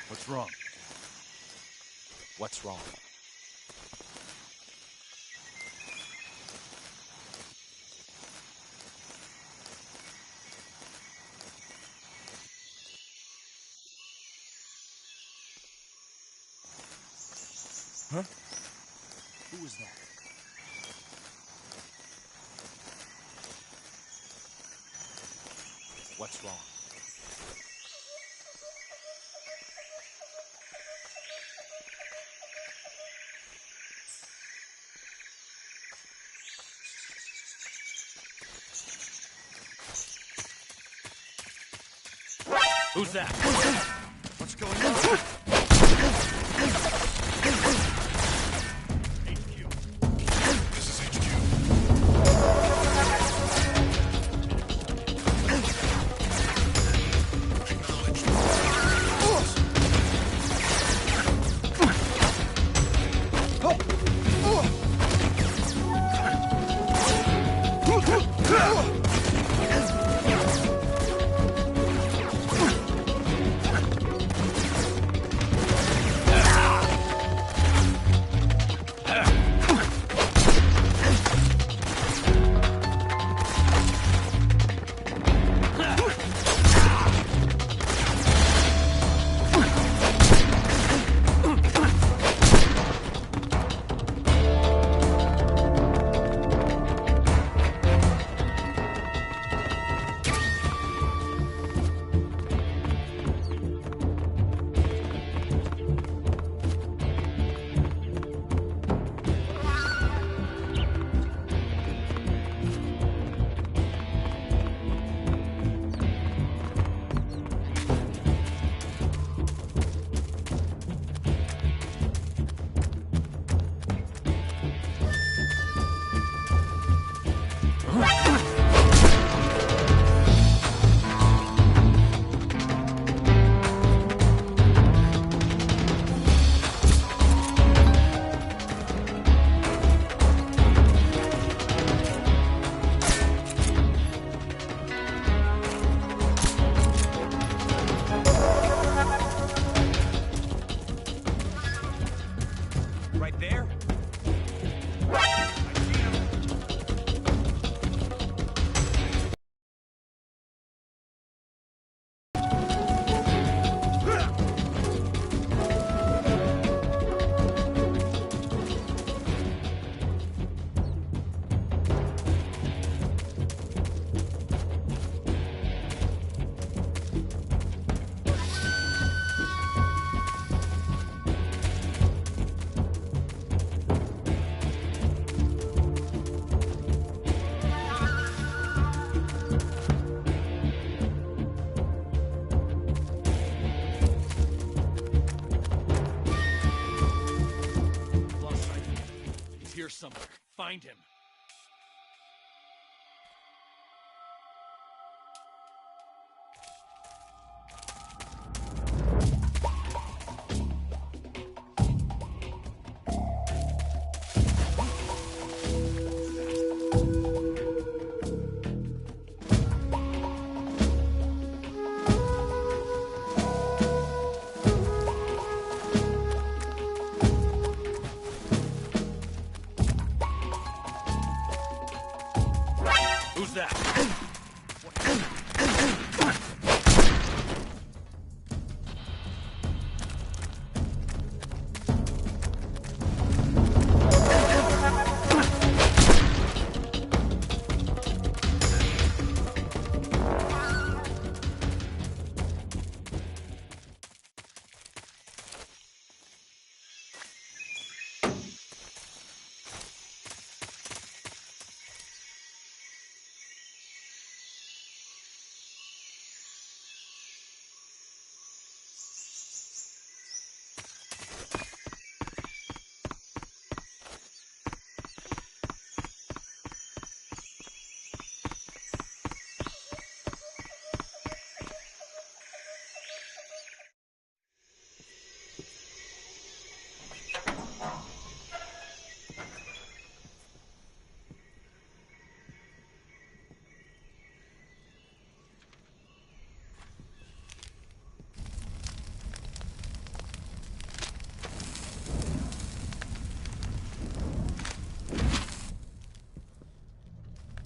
Speaker 8: What's wrong? What's wrong? Huh? Who was that? What's wrong? Who's that? What's going on?
Speaker 9: This is HQ.
Speaker 8: Right there? somewhere. Find him. Who's that?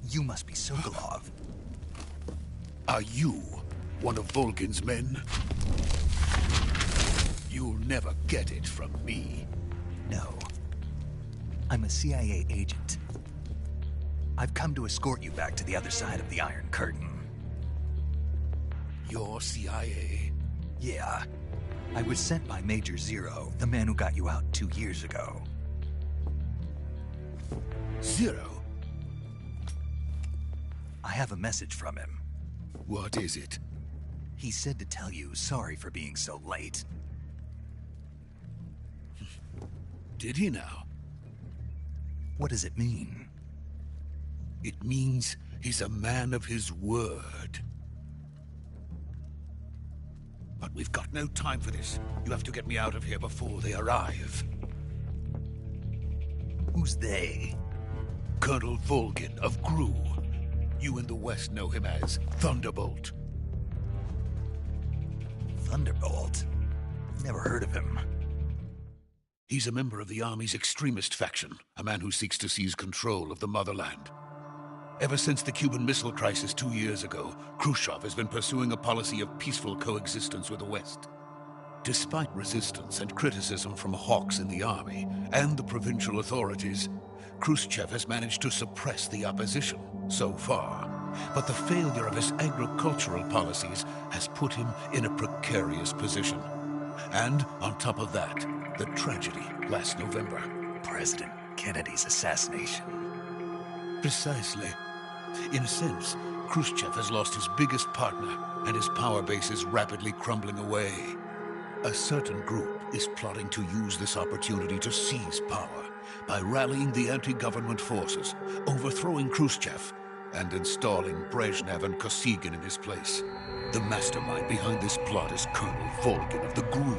Speaker 1: You must be Sokolov.
Speaker 10: Are you one of Volgin's men? You'll never get it from me.
Speaker 1: No. I'm a CIA agent. I've come to escort you back to the other side of the Iron Curtain.
Speaker 10: You're CIA?
Speaker 1: Yeah. I was sent by Major Zero, the man who got you out 2 years ago.
Speaker 10: Zero?
Speaker 1: I have a message from him.
Speaker 10: What is it?
Speaker 1: He said to tell you sorry for being so late.
Speaker 10: Did he now?
Speaker 1: What does it mean?
Speaker 10: It means he's a man of his word. But we've got no time for this. You have to get me out of here before they arrive.
Speaker 1: Who's they?
Speaker 10: Colonel Volgin of GRU. You in the West know him as Thunderbolt.
Speaker 1: Thunderbolt? Never heard of him.
Speaker 10: He's a member of the Army's extremist faction, a man who seeks to seize control of the motherland. Ever since the Cuban Missile Crisis 2 years ago, Khrushchev has been pursuing a policy of peaceful coexistence with the West. Despite resistance and criticism from hawks in the army and the provincial authorities, Khrushchev has managed to suppress the opposition so far. But the failure of his agricultural policies has put him in a precarious position. And on top of that, the tragedy last November.
Speaker 1: President Kennedy's assassination.
Speaker 10: Precisely. In a sense, Khrushchev has lost his biggest partner, and his power base is rapidly crumbling away. A certain group is plotting to use this opportunity to seize power by rallying the anti-government forces, overthrowing Khrushchev, and installing Brezhnev and Kosygin in his place. The mastermind behind this plot is Colonel Volgin of the GRU.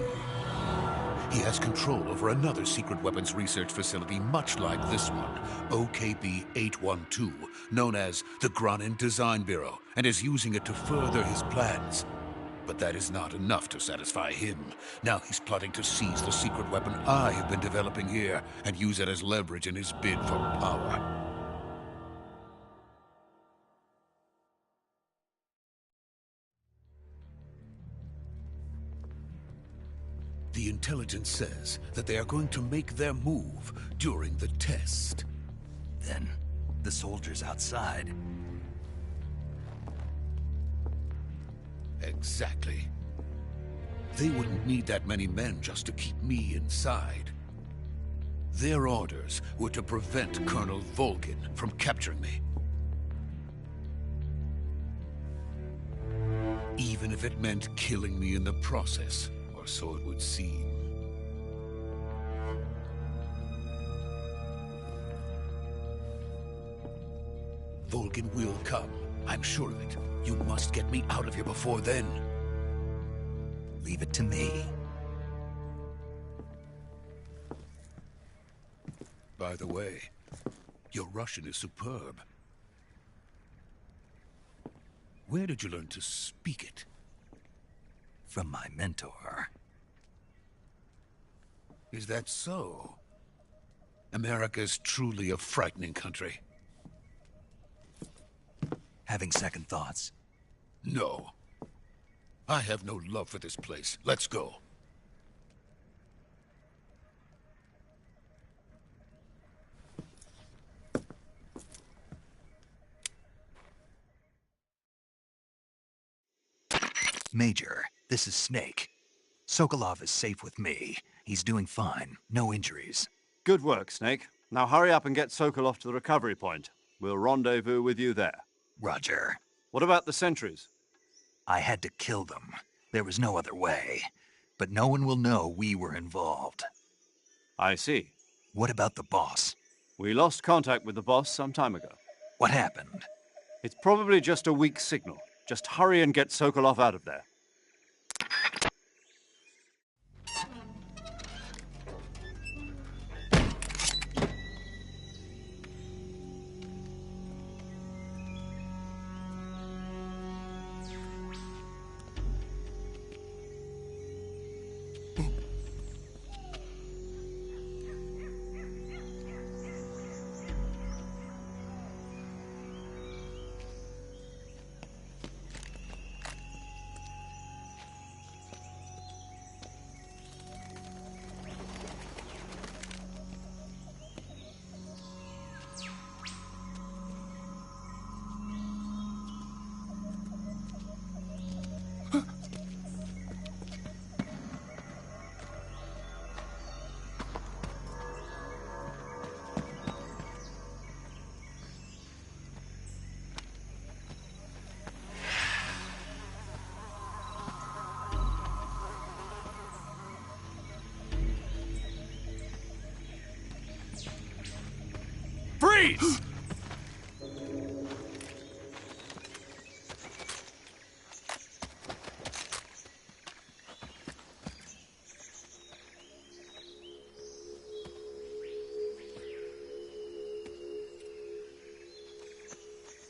Speaker 10: He has control over another secret weapons research facility much like this one, OKB-812, known as the Granin Design Bureau, and is using it to further his plans. But that is not enough to satisfy him. Now he's plotting to seize the secret weapon I have been developing here and use it as leverage in his bid for power. The intelligence says that they are going to make their move during the test.
Speaker 1: Then, the soldiers outside.
Speaker 10: Exactly. They wouldn't need that many men just to keep me inside. Their orders were to prevent Colonel Volgin from capturing me. Even if it meant killing me in the process, or so it would seem. Volgin will come. I'm sure of it. You must get me out of here before then.
Speaker 1: Leave it to me.
Speaker 10: By the way, your Russian is superb. Where did you learn to speak it?
Speaker 1: From my mentor.
Speaker 10: Is that so? America is truly a frightening country.
Speaker 1: Having second thoughts?
Speaker 10: No. I have no love for this place. Let's go.
Speaker 1: Major, this is Snake. Sokolov is safe with me. He's doing fine. No injuries.
Speaker 3: Good work, Snake. Now hurry up and get Sokolov to the recovery point. We'll rendezvous with you there.
Speaker 1: Roger.
Speaker 3: What about the sentries?
Speaker 1: I had to kill them. There was no other way. But no one will know we were involved.
Speaker 3: I see.
Speaker 1: What about the boss?
Speaker 3: We lost contact with the boss some time ago.
Speaker 1: What happened?
Speaker 3: It's probably just a weak signal. Just hurry and get Sokolov out of there.
Speaker 8: Freeze!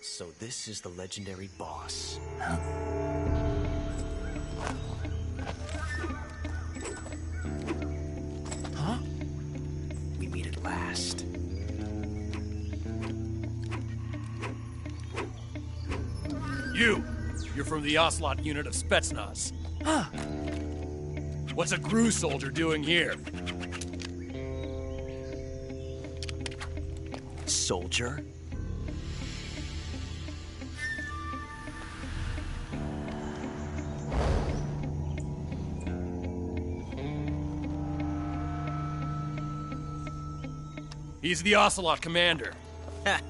Speaker 11: So this is the legendary boss.
Speaker 1: Huh?
Speaker 11: Huh? We meet at last.
Speaker 8: You're from the Ocelot unit of Spetsnaz. Huh. What's a GRU soldier doing here?
Speaker 11: Soldier?
Speaker 8: He's the Ocelot commander.
Speaker 11: Ha!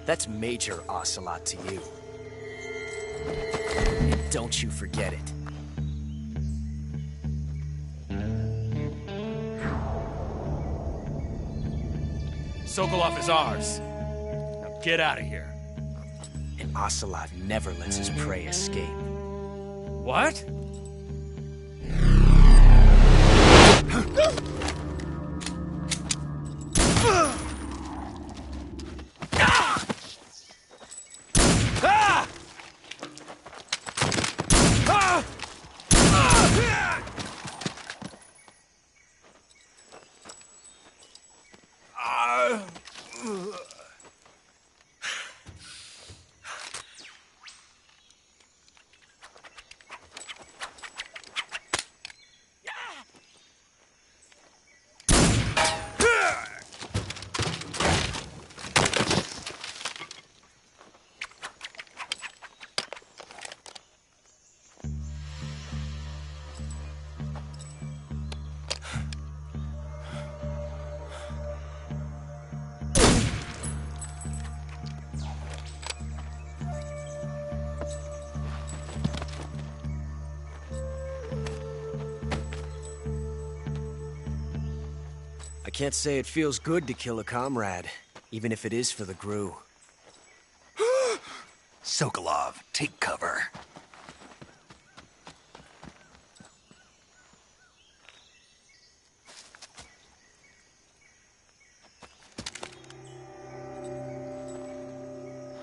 Speaker 11: That's Major Ocelot to you. And don't you forget it.
Speaker 8: Sokolov is ours. Now get out of here.
Speaker 11: And Ocelot never lets his prey escape.
Speaker 8: What?
Speaker 11: I can't say it feels good to kill a comrade, even if it is for the GRU.
Speaker 1: Sokolov, take cover.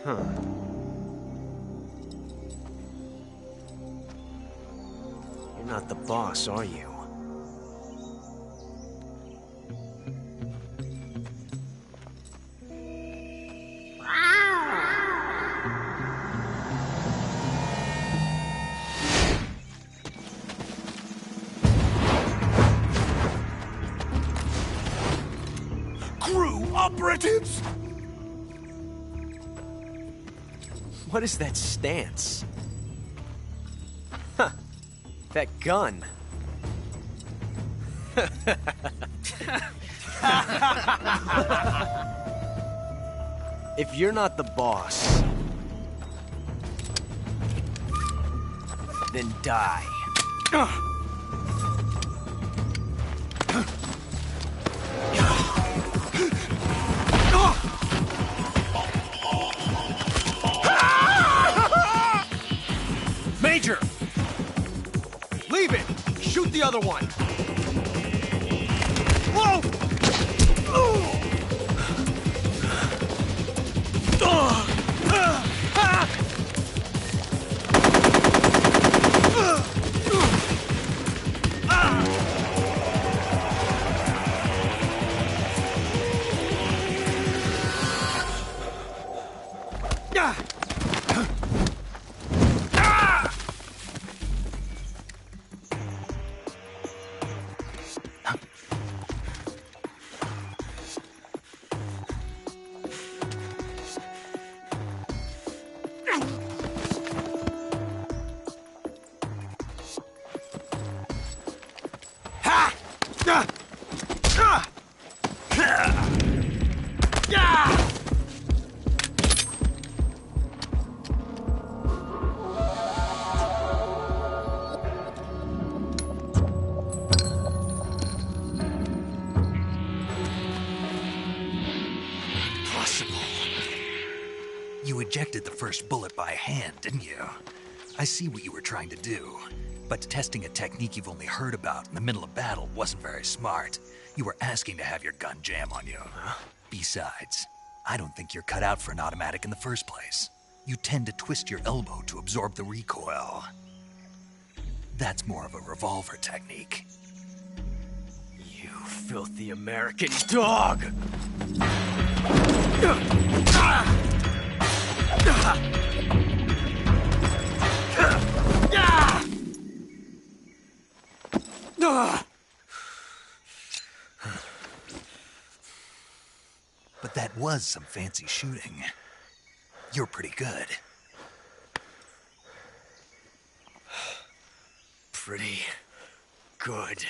Speaker 11: Huh. You're not the boss, are you?
Speaker 10: Crew operatives!
Speaker 11: What is that stance? Huh. That gun. If you're not the boss, then die.
Speaker 8: Major! Leave it! Shoot the other one! Whoa!
Speaker 1: You ejected the first bullet by hand, didn't you? I see what you were trying to do. But testing a technique you've only heard about in the middle of battle wasn't very smart. You were asking to have your gun jam on you. Besides, I don't think you're cut out for an automatic in the first place. You tend to twist your elbow to absorb the recoil. That's more of a revolver technique.
Speaker 11: You filthy American dog!
Speaker 1: But that was some fancy shooting. You're pretty good.
Speaker 11: Pretty good.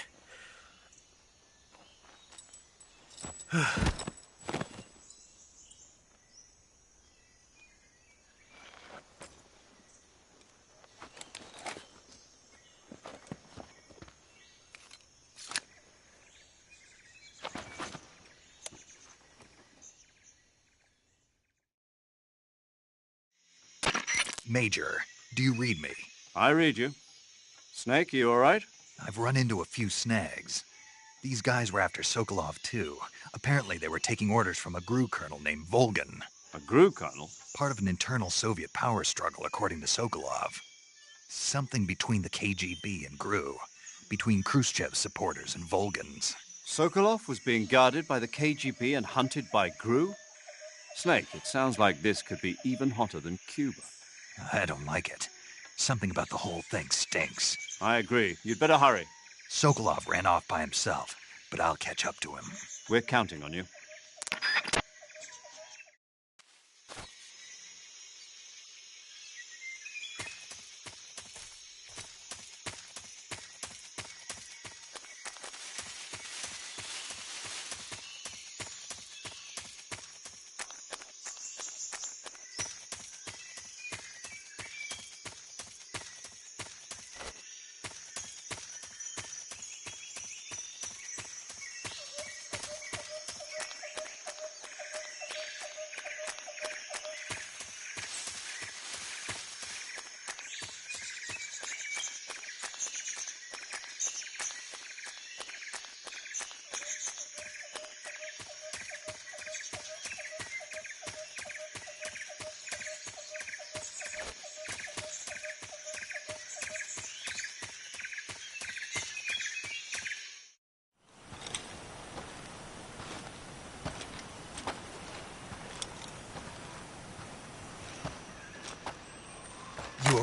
Speaker 1: Major, do you read me?
Speaker 3: I read you. Snake, you all right?
Speaker 1: I've run into a few snags. These guys were after Sokolov, too. Apparently they were taking orders from a GRU colonel named Volgan.
Speaker 3: A GRU colonel?
Speaker 1: Part of an internal Soviet power struggle, according to Sokolov. Something between the KGB and GRU. Between Khrushchev's supporters and Volgan's.
Speaker 3: Sokolov was being guarded by the KGB and hunted by GRU? Snake, it sounds like this could be even hotter than Cuba.
Speaker 1: I don't like it. Something about the whole thing stinks.
Speaker 3: I agree. You'd better hurry.
Speaker 1: Sokolov ran off by himself, but I'll catch up to him.
Speaker 3: We're counting on you.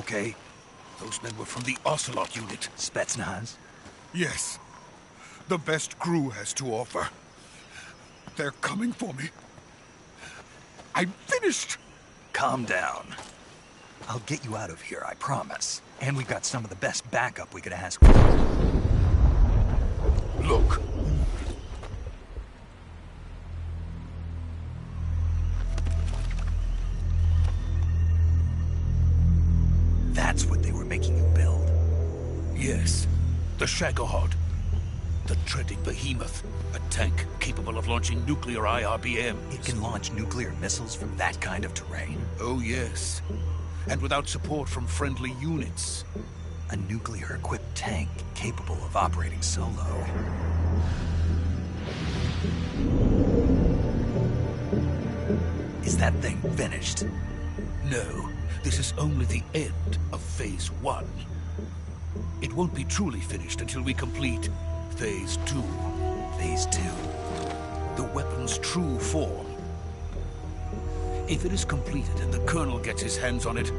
Speaker 1: okay?
Speaker 10: Those men were from the Ocelot unit.
Speaker 1: Spetsnaz?
Speaker 10: Yes. The best crew has to offer. They're coming for me. I'm finished!
Speaker 1: Calm down. I'll get you out of here, I promise. And we've got some of the best backup we could ask for.
Speaker 10: Look.
Speaker 1: That's what they were making you build?
Speaker 10: Yes. The Shagohod. The treading behemoth. A tank capable of launching nuclear IRBMs.
Speaker 1: It can launch nuclear missiles from that kind of terrain?
Speaker 10: Oh, yes. And without support from friendly units.
Speaker 1: A nuclear-equipped tank capable of operating solo. Is that thing finished?
Speaker 10: No. This is only the end of Phase 1. It won't be truly finished until we complete Phase 2.
Speaker 1: Phase 2?
Speaker 10: The weapon's true form. If it is completed and the Colonel gets his hands on it,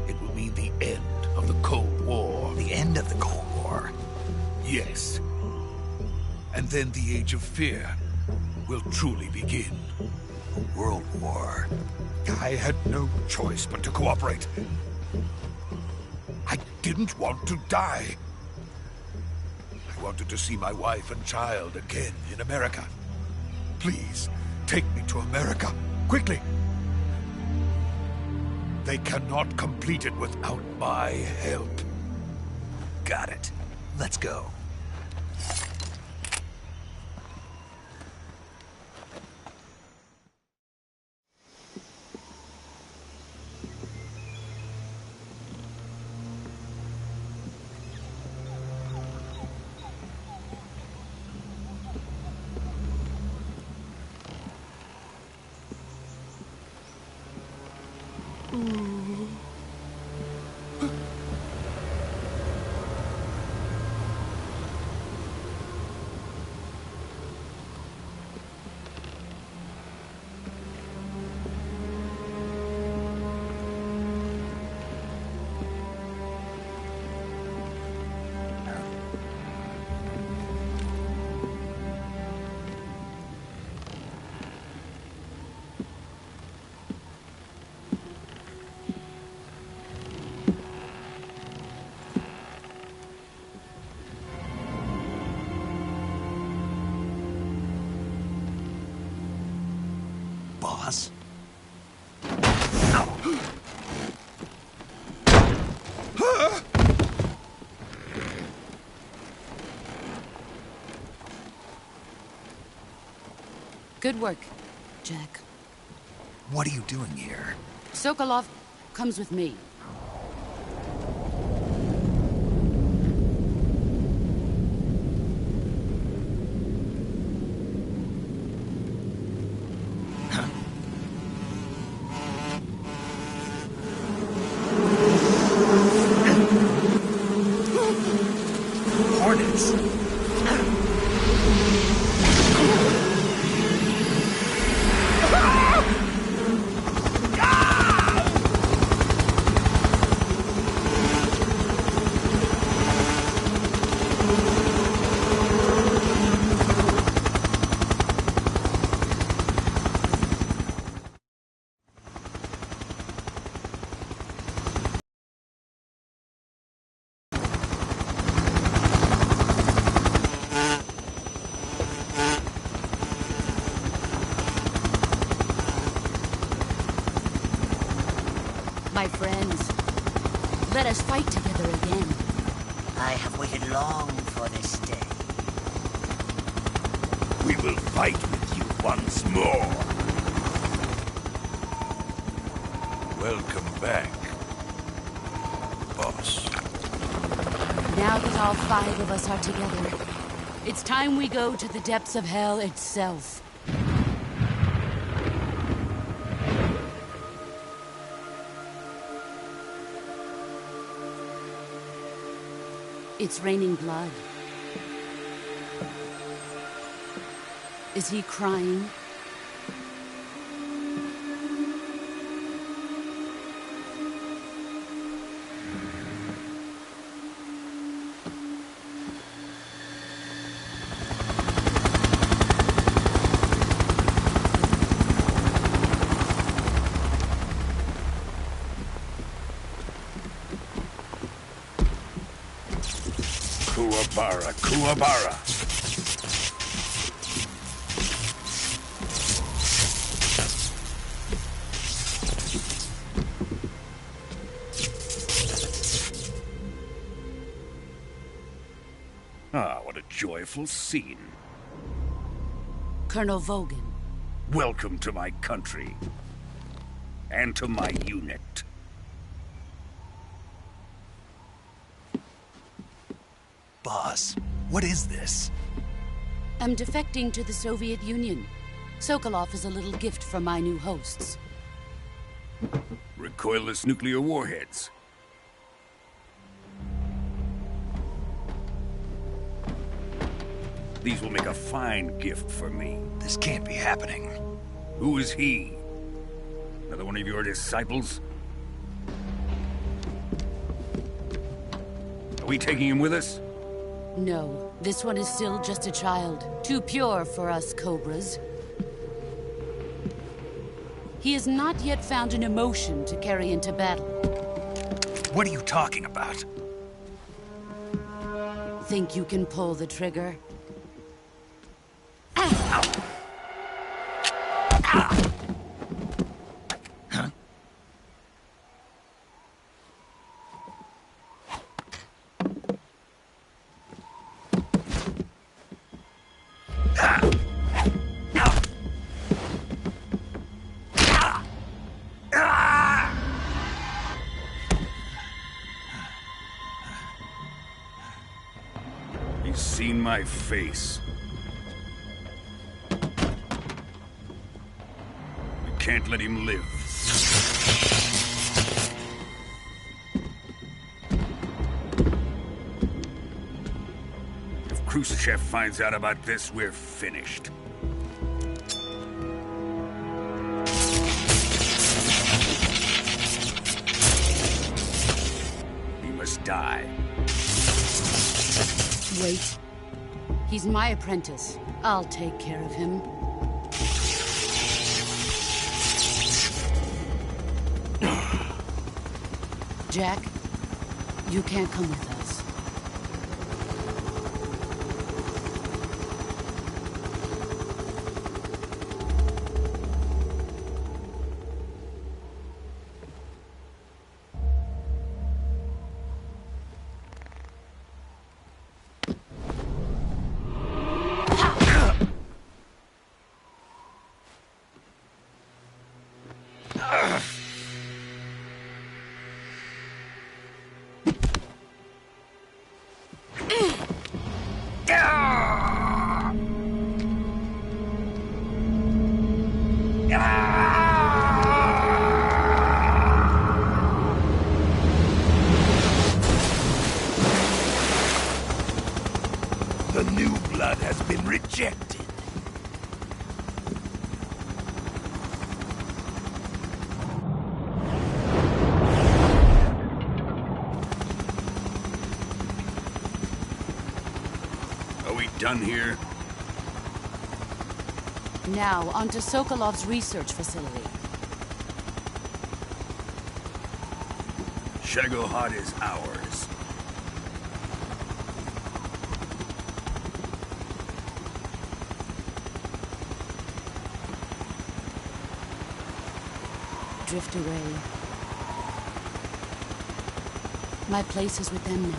Speaker 10: it will mean the end of the Cold War.
Speaker 1: The end of the Cold War?
Speaker 10: Yes. And then the Age of Fear will truly begin.
Speaker 1: A world war.
Speaker 10: I had no choice but to cooperate. I didn't want to die. I wanted to see my wife and child again in America. Please, take me to America, quickly. They cannot complete it without my help.
Speaker 1: Got it. Let's go. Boss?
Speaker 7: Good work, Jack.
Speaker 1: What are you doing here?
Speaker 7: Sokolov comes with me.
Speaker 1: Hornets?
Speaker 7: My friends, let us fight together again.
Speaker 12: I have waited long for this day.
Speaker 9: We will fight with you once more.
Speaker 10: Welcome back, boss.
Speaker 7: Now that all 5 of us are together, it's time we go to the depths of hell itself. It's raining blood. Is he crying?
Speaker 10: Kuwabara, Kuwabara. Ah, what a joyful scene.
Speaker 7: Colonel Vogan.
Speaker 10: Welcome to my country. And to my unit.
Speaker 1: Boss, what is this?
Speaker 7: I'm defecting to the Soviet Union. Sokolov is a little gift from my new hosts.
Speaker 10: Recoilless nuclear warheads. These will make a fine gift for me.
Speaker 1: This can't be happening.
Speaker 10: Who is he? Another one of your disciples? Are we taking him with us?
Speaker 7: No, this one is still just a child. Too pure for us Cobras. He has not yet found an emotion to carry into battle.
Speaker 1: What are you talking about?
Speaker 7: Think you can pull the trigger?
Speaker 10: He's seen my face. We can't let him live. If Khrushchev finds out about this, we're finished. He must die.
Speaker 7: Wait. He's my apprentice. I'll take care of him. Jack, you can't come with us.
Speaker 1: The new blood has been rejected.
Speaker 10: Are we done here?
Speaker 7: Now, onto Sokolov's research facility.
Speaker 10: Shagohod is ours.
Speaker 7: Drift away. My place is with them now.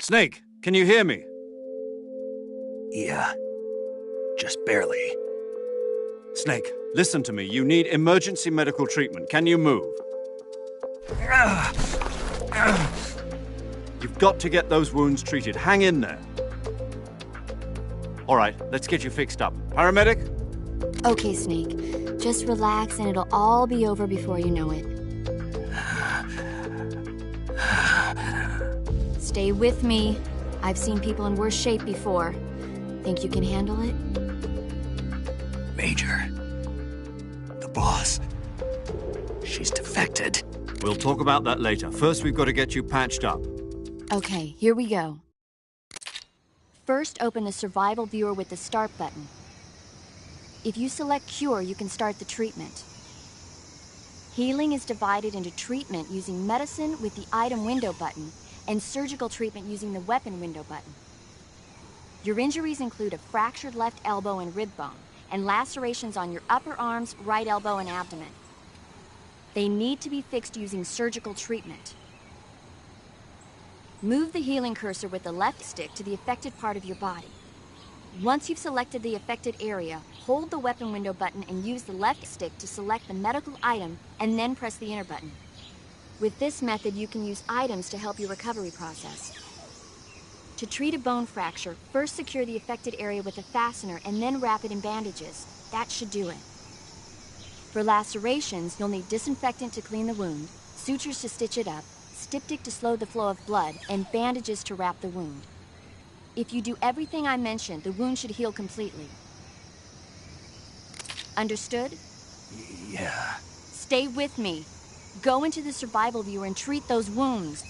Speaker 3: Snake, can you hear me?
Speaker 1: Yeah. Just barely.
Speaker 3: Snake, listen to me. You need emergency medical treatment. Can you move? You've We've got to get those wounds treated. Hang in there. All right, let's get you fixed up. Paramedic?
Speaker 6: Okay, Snake. Just relax and it'll all be over before you know it. Stay with me. I've seen people in worse shape before. Think you can handle it?
Speaker 1: Major. The boss. She's defected.
Speaker 3: We'll talk about that later. First, we've got to get you patched up.
Speaker 6: Okay, here we go. First, open the survival viewer with the start button. If you select cure, you can start the treatment. Healing is divided into treatment using medicine with the item window button and surgical treatment using the weapon window button. Your injuries include a fractured left elbow and rib bone and lacerations on your upper arms, right elbow, and abdomen. They need to be fixed using surgical treatment. Move the healing cursor with the left stick to the affected part of your body. Once you've selected the affected area, hold the weapon window button and use the left stick to select the medical item and then press the enter button. With this method, you can use items to help your recovery process. To treat a bone fracture, first secure the affected area with a fastener and then wrap it in bandages. That should do it. For lacerations, you'll need disinfectant to clean the wound, sutures to stitch it up, styptic to slow the flow of blood, and bandages to wrap the wound. If you do everything I mentioned, the wound should heal completely. Understood?
Speaker 1: Yeah.
Speaker 6: Stay with me. Go into the survival viewer and treat those wounds.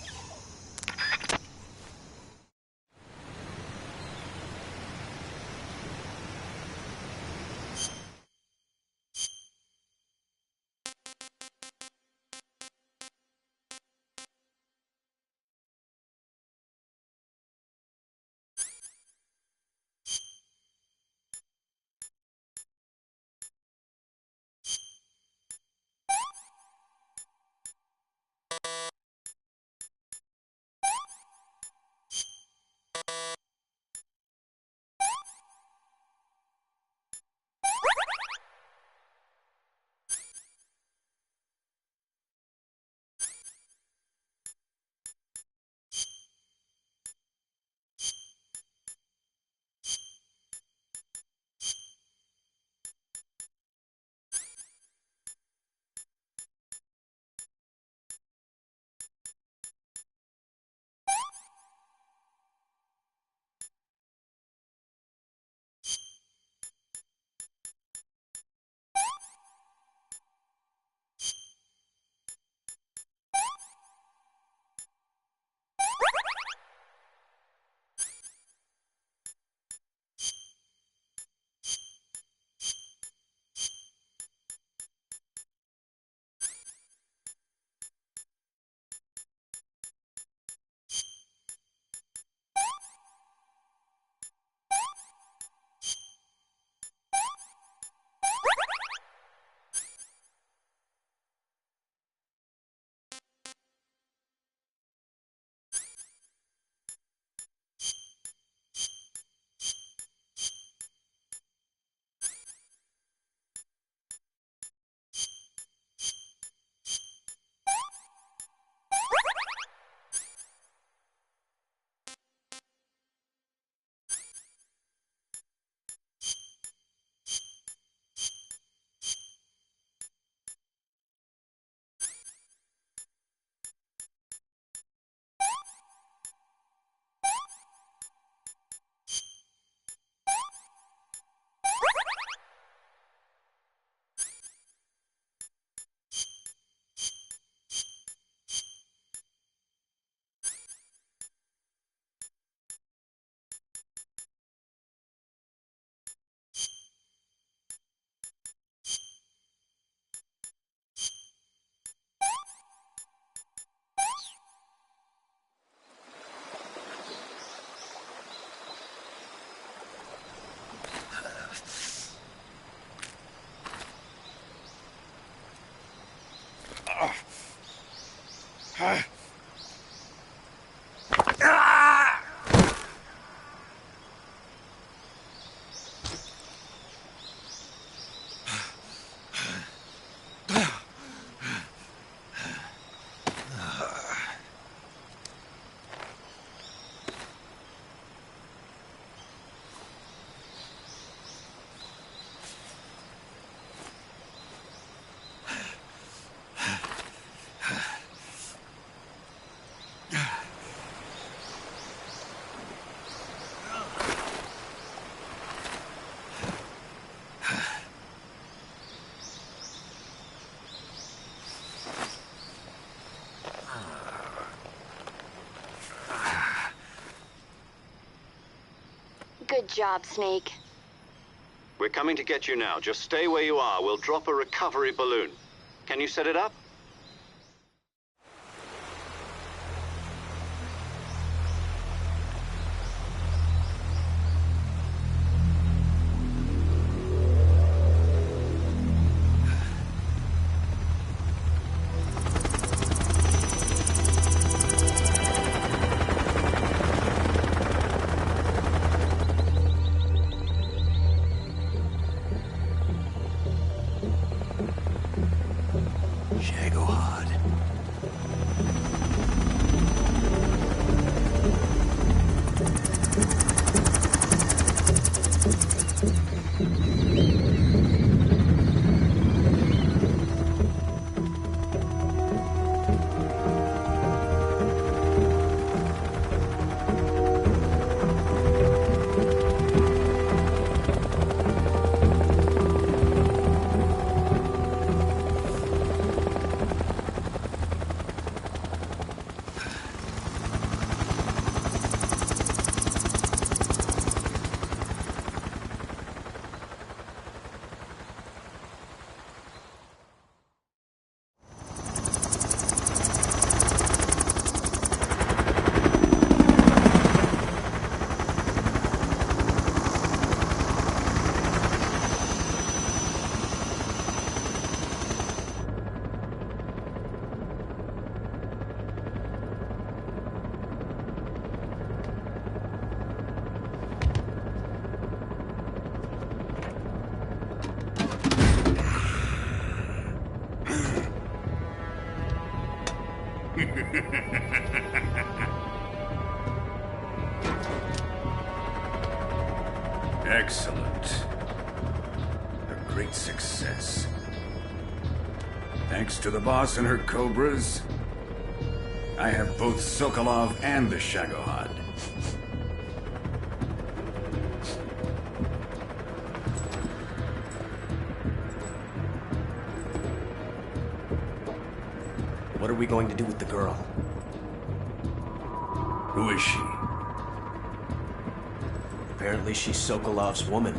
Speaker 6: Good job, Snake.
Speaker 2: We're coming to get you now. Just stay where you are. We'll drop a recovery balloon. Can you set it up?
Speaker 13: Excellent. A great success. Thanks to the boss and her cobras, I have both Sokolov and the Shagohod.
Speaker 11: What are we going to do with the girl?
Speaker 13: Who is she?
Speaker 11: Apparently she's Sokolov's woman.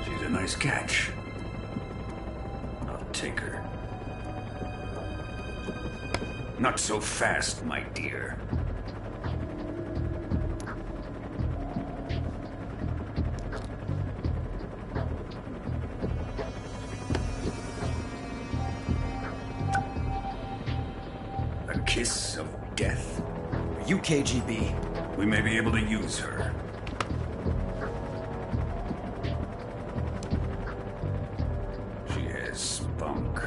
Speaker 13: She's a nice catch. I'll take her. Not so fast, my dear. A kiss of death.
Speaker 11: Are you KGB?
Speaker 13: We may be able to use her. She has spunk.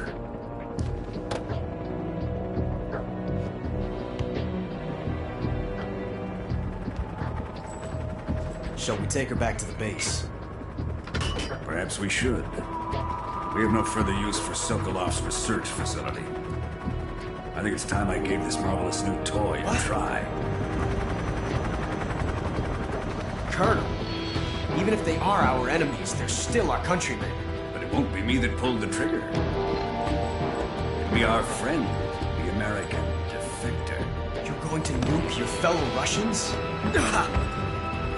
Speaker 11: Shall we take her back to the base?
Speaker 13: Perhaps we should. We have no further use for Sokolov's research facility. I think it's time I gave this marvelous new toy a try.
Speaker 11: Colonel, even if they are our enemies, they're still our countrymen.
Speaker 13: But it won't be me that pulled the trigger. It'll be our friend, the American defector.
Speaker 11: You're going to nuke your fellow Russians?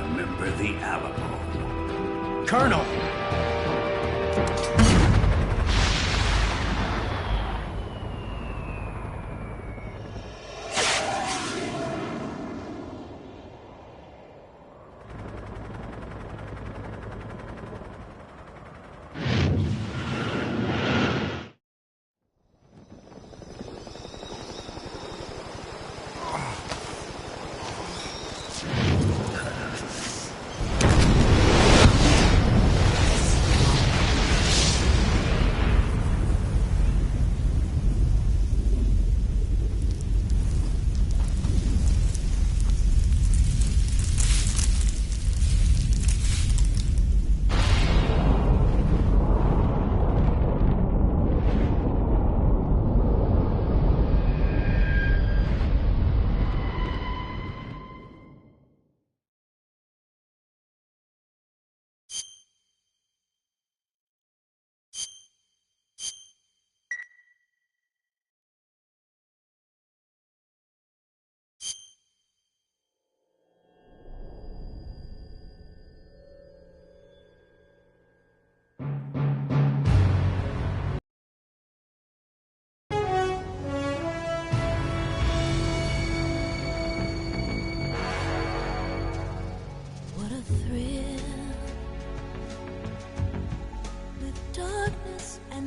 Speaker 13: Remember the Alamo.
Speaker 11: Colonel!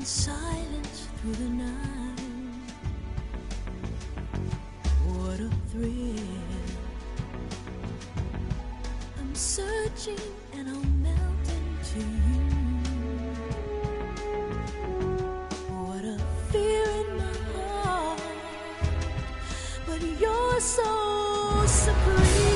Speaker 14: silence through the night. What a thrill. I'm searching and I'll melt into you. What a fear in my heart, but you're so supreme.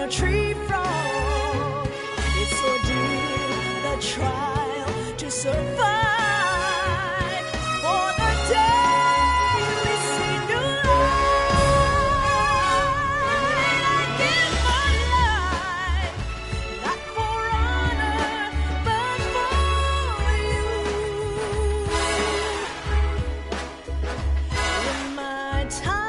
Speaker 14: Tree frog, it's ordeal, the trial to survive. For the day we see new light, I give my life, not for honor, but for you. In my time,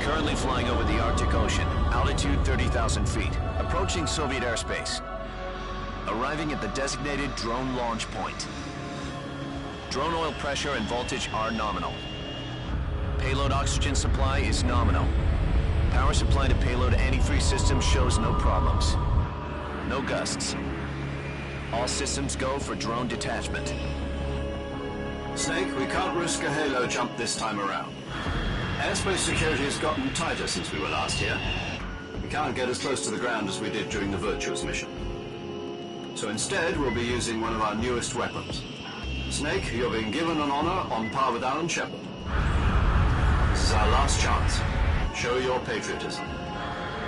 Speaker 8: Currently flying over the Arctic Ocean, altitude 30,000 feet, approaching Soviet airspace. Arriving at the designated drone launch point. Drone oil pressure and voltage are nominal. Payload oxygen supply is nominal. Power supply to payload antifreeze system shows no problems. No gusts. All systems go for drone detachment.
Speaker 3: Snake, we can't risk a halo jump this time around. Airspace security has gotten tighter since we were last here. We can't get as close to the ground as we did during the Virtuous mission. So instead, we'll be using one of our newest weapons. Snake, you're being given an honor on par with Alan Shepard. This is our last chance. Show your patriotism.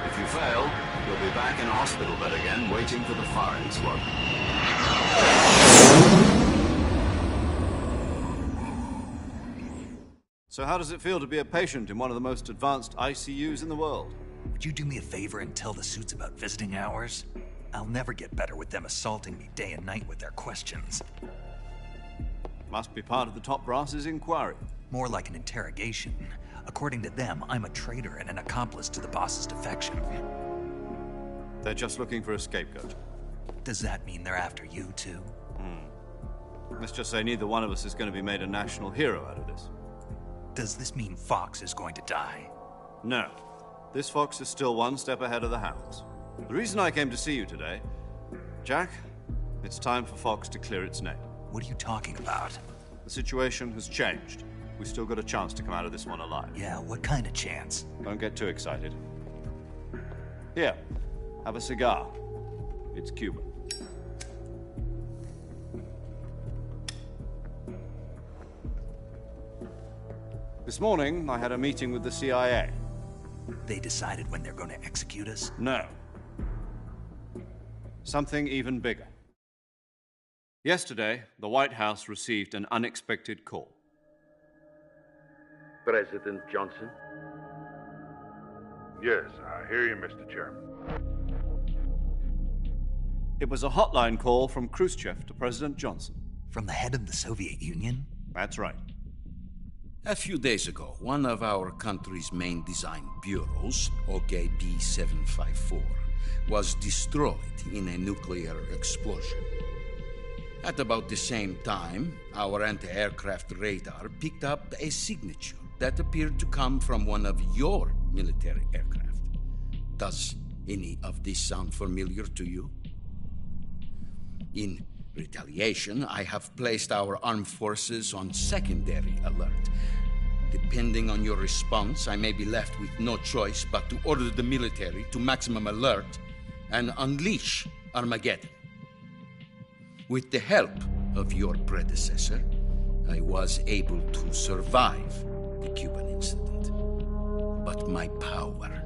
Speaker 3: If you fail, you'll be back in a hospital bed again, waiting for the firing squad. So how does it feel to be a patient in one of the most advanced ICUs in the world?
Speaker 1: Would you do me a favor and tell the suits about visiting hours? I'll never get better with them assaulting me day and night with their questions.
Speaker 3: Must be part of the top brass's inquiry.
Speaker 1: More like an interrogation. According to them, I'm a traitor and an accomplice to the boss's defection.
Speaker 3: They're just looking for a scapegoat.
Speaker 1: Does that mean they're after you, too?
Speaker 3: Let's just say neither one of us is going to be made a national hero out of this.
Speaker 1: Does this mean Fox is going to die?
Speaker 3: No. This fox is still one step ahead of the hounds. The reason I came to see you today, Jack, it's time for Fox to clear its name.
Speaker 1: What are you talking about?
Speaker 3: The situation has changed. We still got a chance to come out of this one alive.
Speaker 1: Yeah, what kind of chance?
Speaker 3: Don't get too excited. Here, have a cigar. It's Cuban. This morning, I had a meeting with the CIA.
Speaker 1: They decided when they're going to execute us?
Speaker 3: No. Something even bigger. Yesterday, the White House received an unexpected call.
Speaker 15: President Johnson?
Speaker 16: Yes, I hear you, Mr. Chairman.
Speaker 3: It was a hotline call from Khrushchev to President Johnson.
Speaker 1: From the head of the Soviet Union?
Speaker 3: That's right.
Speaker 10: A few days ago, one of our country's main design bureaus, OKB 754, was destroyed in a nuclear explosion. At about the same time, our anti-aircraft radar picked up a signature that appeared to come from one of your military aircraft. Does any of this sound familiar to you? In retaliation, I have placed our armed forces on secondary alert. Depending on your response, I may be left with no choice but to order the military to maximum alert and unleash Armageddon. With the help of your predecessor, I was able to survive the Cuban incident. But my power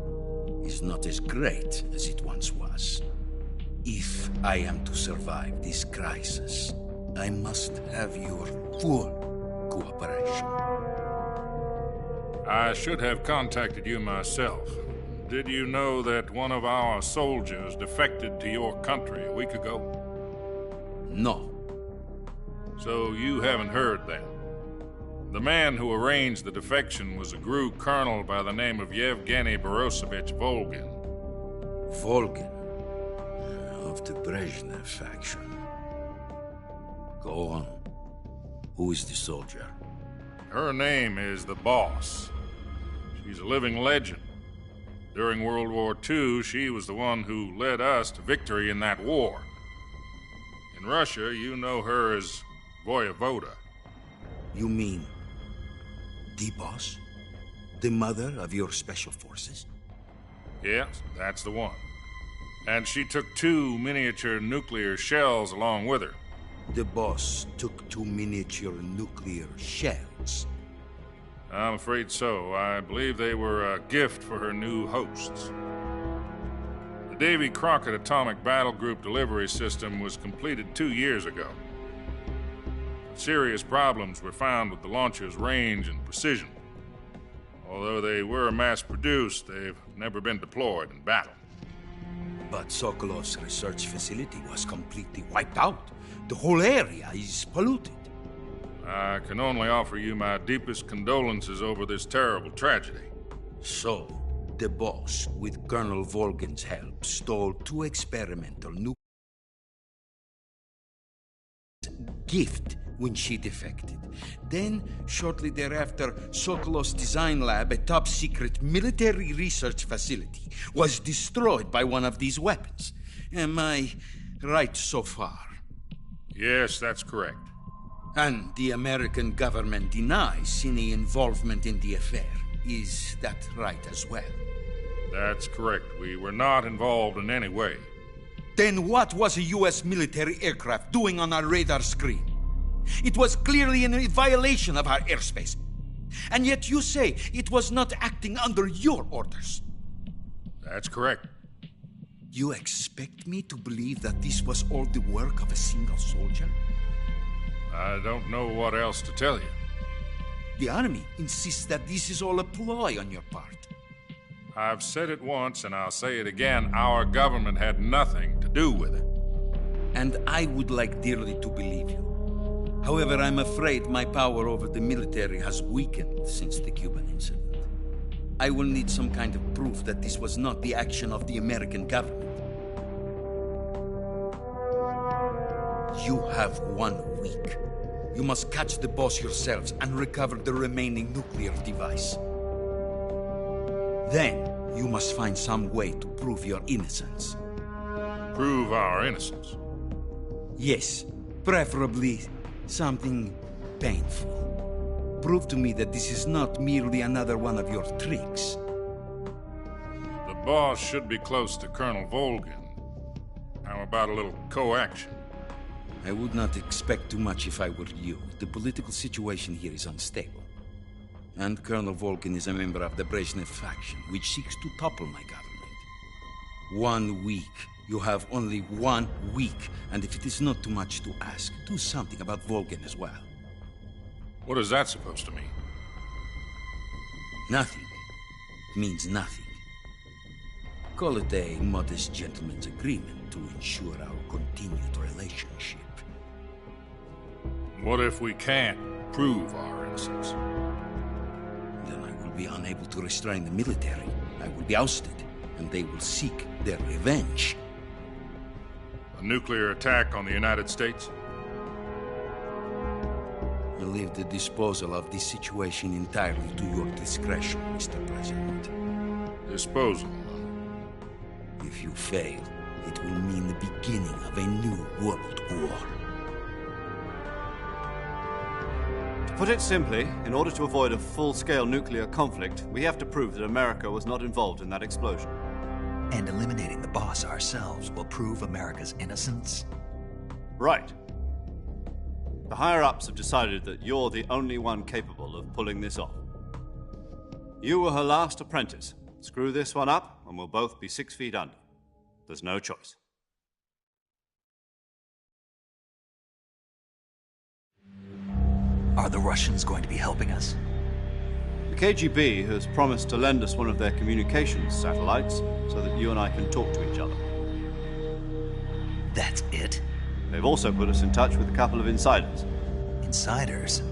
Speaker 10: is not as great as it once was. If I am to survive this crisis, I must have your full cooperation.
Speaker 16: I should have contacted you myself. Did you know that one of our soldiers defected to your country a week ago?
Speaker 10: No.
Speaker 16: So you haven't heard then? The man who arranged the defection was a GRU colonel by the name of Yevgeny Borisovich Volgin.
Speaker 10: Volgin? Of the Brezhnev faction. Go on. Who is the soldier?
Speaker 16: Her name is the Boss. She's a living legend. During World War II, she was the one who led us to victory in that war. In Russia, you know her as Voyevoda.
Speaker 10: You mean the Boss? The mother of your special forces?
Speaker 16: Yes, that's the one. And she took 2 miniature nuclear shells along with her.
Speaker 10: The Boss took 2 miniature nuclear shells?
Speaker 16: I'm afraid so. I believe they were a gift for her new hosts. The Davy Crockett Atomic Battle Group delivery system was completed 2 years ago. Serious problems were found with the launcher's range and precision. Although they were mass-produced, they've never been deployed in battle.
Speaker 10: But Sokolov's research facility was completely wiped out. The whole area is polluted.
Speaker 16: I can only offer you my deepest condolences over this terrible tragedy.
Speaker 10: So, the Boss, with Colonel Volgin's help, stole 2 experimental nuclear gift when she defected. Then, shortly thereafter, Sokolov's design lab, a top-secret military research facility, was destroyed by one of these weapons. Am I right so far?
Speaker 16: Yes, that's correct.
Speaker 10: And the American government denies any involvement in the affair. Is that right as well?
Speaker 16: That's correct. We were not involved in any way.
Speaker 10: Then what was a U.S. military aircraft doing on our radar screen? It was clearly in violation of our airspace. And yet you say it was not acting under your orders.
Speaker 16: That's correct.
Speaker 10: You expect me to believe that this was all the work of a single soldier?
Speaker 16: I don't know what else to tell you.
Speaker 10: The Army insists that this is all a ploy on your part.
Speaker 16: I've said it once, and I'll say it again. Our government had nothing to do with it.
Speaker 10: And I would like dearly to believe you. However, I'm afraid my power over the military has weakened since the Cuban incident. I will need some kind of proof that this was not the action of the American government. You have 1 week. You must catch the Boss yourselves and recover the remaining nuclear device. Then, you must find some way to prove your innocence.
Speaker 16: Prove our innocence?
Speaker 10: Yes, preferably something painful. Prove to me that this is not merely another one of your tricks.
Speaker 16: The Boss should be close to Colonel Volgin. How about a little co-action?
Speaker 10: I would not expect too much if I were you. The political situation here is unstable. And Colonel Volgin is a member of the Brezhnev faction, which seeks to topple my government. 1 week. You have only 1 week. And if it is not too much to ask, do something about Volgin as well.
Speaker 16: What is that supposed to mean?
Speaker 15: Nothing means nothing. Call it a modest gentleman's agreement to ensure our continued relationship.
Speaker 16: What if we can't prove our innocence?
Speaker 15: Then I will be unable to restrain the military. I will be ousted, and they will seek their revenge.
Speaker 16: A nuclear attack on the United States?
Speaker 15: I leave the disposal of this situation entirely to your discretion, Mr. President.
Speaker 16: Disposal?
Speaker 15: If you fail, it will mean the beginning of a new world war.
Speaker 3: To put it simply, in order to avoid a full-scale nuclear conflict, we have to prove that America was not involved in that explosion.
Speaker 1: And eliminating the boss ourselves will prove America's innocence?
Speaker 3: Right. The higher-ups have decided that you're the only one capable of pulling this off. You were her last apprentice. Screw this one up, and we'll both be 6 feet under. There's no choice.
Speaker 1: Are the Russians going to be helping us?
Speaker 3: The KGB has promised to lend us one of their communications satellites so that you and I can talk to each other.
Speaker 1: That's it?
Speaker 3: They've also put us in touch with a couple of insiders.
Speaker 1: Insiders?